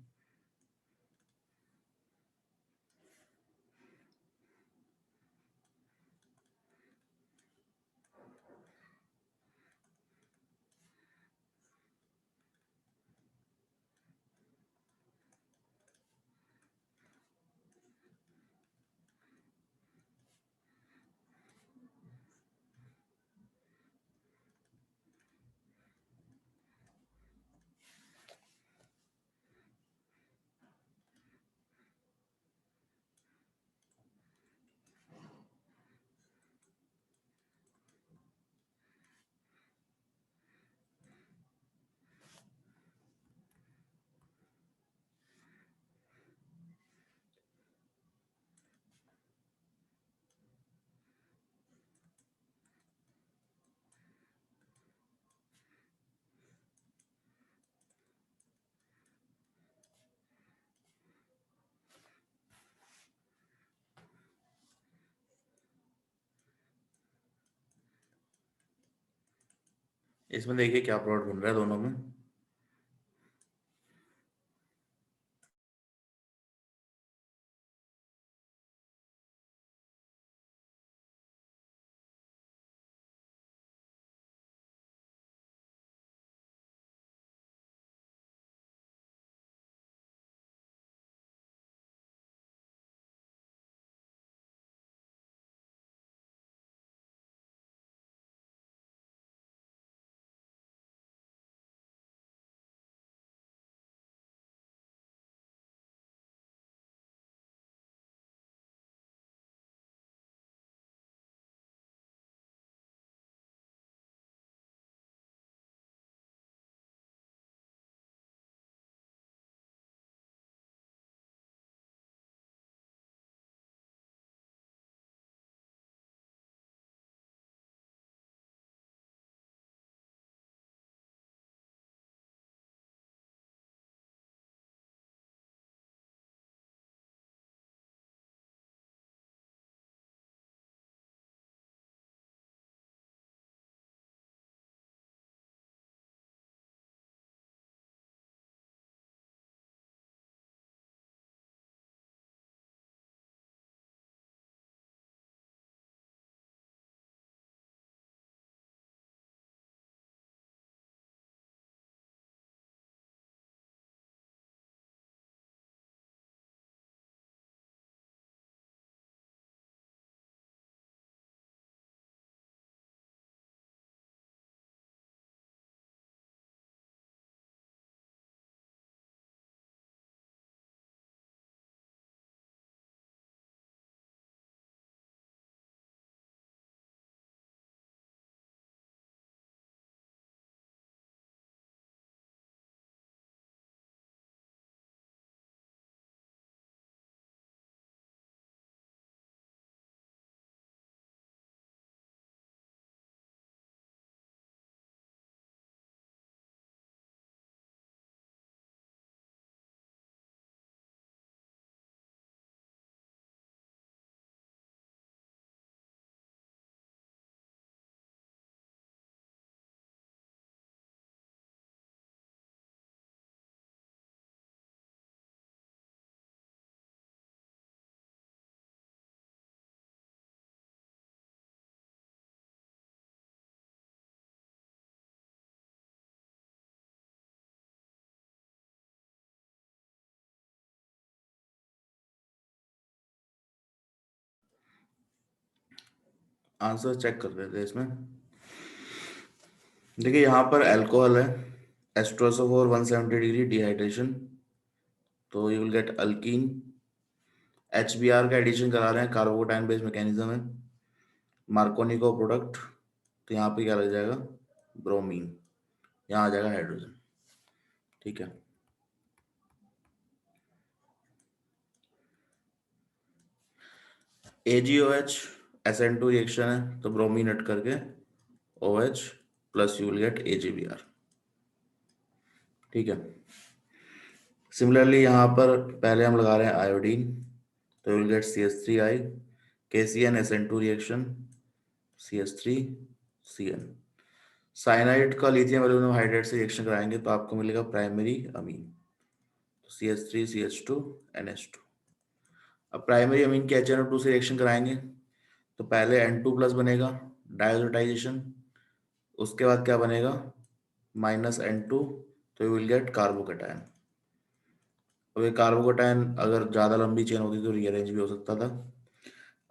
इसमें देखिए क्या प्रोडक्ट बन रहा है दोनों में। आंसर चेक कर लेते हैं इसमें। देखिए यहाँ पर अल्कोहल है, H2SO4 170 डिग्री डिहाइड्रेशन, तो you will get alkyne. HBr का एडिशन करा रहे हैं, कार्बोकैटायन बेस्ड मैकेनिज्म है, मार्कोनी को प्रोडक्ट, तो यहाँ पे क्या लग जाएगा, ब्रोमीन, यहाँ आ जाएगा हाइड्रोजन। ठीक है, AgOH SN2 रिएक्शन है, तो ब्रोमीन हट करके OH plus you will gate AgBr। ठीक है, सिमिलरली यहाँ पर पहले हम लगा रहे हैं आयोडीन, तो will get CH3I, KCN reaction CH3Cn। Cyanide का लिथियम एल्यूमिनियम हाइड्राइड से रिएक्शन कराएंगे तो आपको मिलेगा प्राइमरी अमीन, तो CH3CH2NH2। अब प्राइमरी अमीन के HNO2 से रिएक्शन कराएंगे तो पहले N2+ बनेगा, डायजोटाइजेशन, उसके बाद क्या बनेगा -N2, तो यू विल गेट कार्बोकेटायन। अब ये कार्बोकेटायन अगर ज़्यादा लंबी चेन होती तो रीअरेंज भी हो सकता था,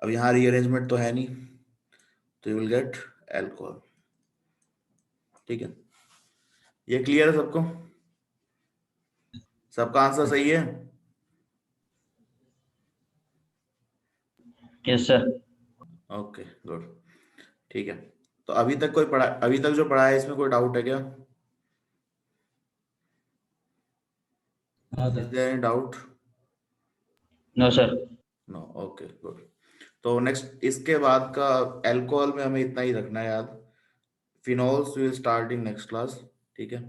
अब यहाँ रीअरेंजमेंट तो है नहीं, तो यू विल गेट एल्कोहल। ठीक है, ये क्लियर है सबको? सबका आंसर सही है? Yes sir. Okay good. ठीक है, तो अभी तक अभी तक जो पढ़ा है इसमें कोई डाउट है क्या? Is there any doubt? No sir. No, okay good. तो नेक्स्ट इसके बाद का अल्कोहल में हमें इतना ही रखना है याद, phenols will start in next class. ठीक है।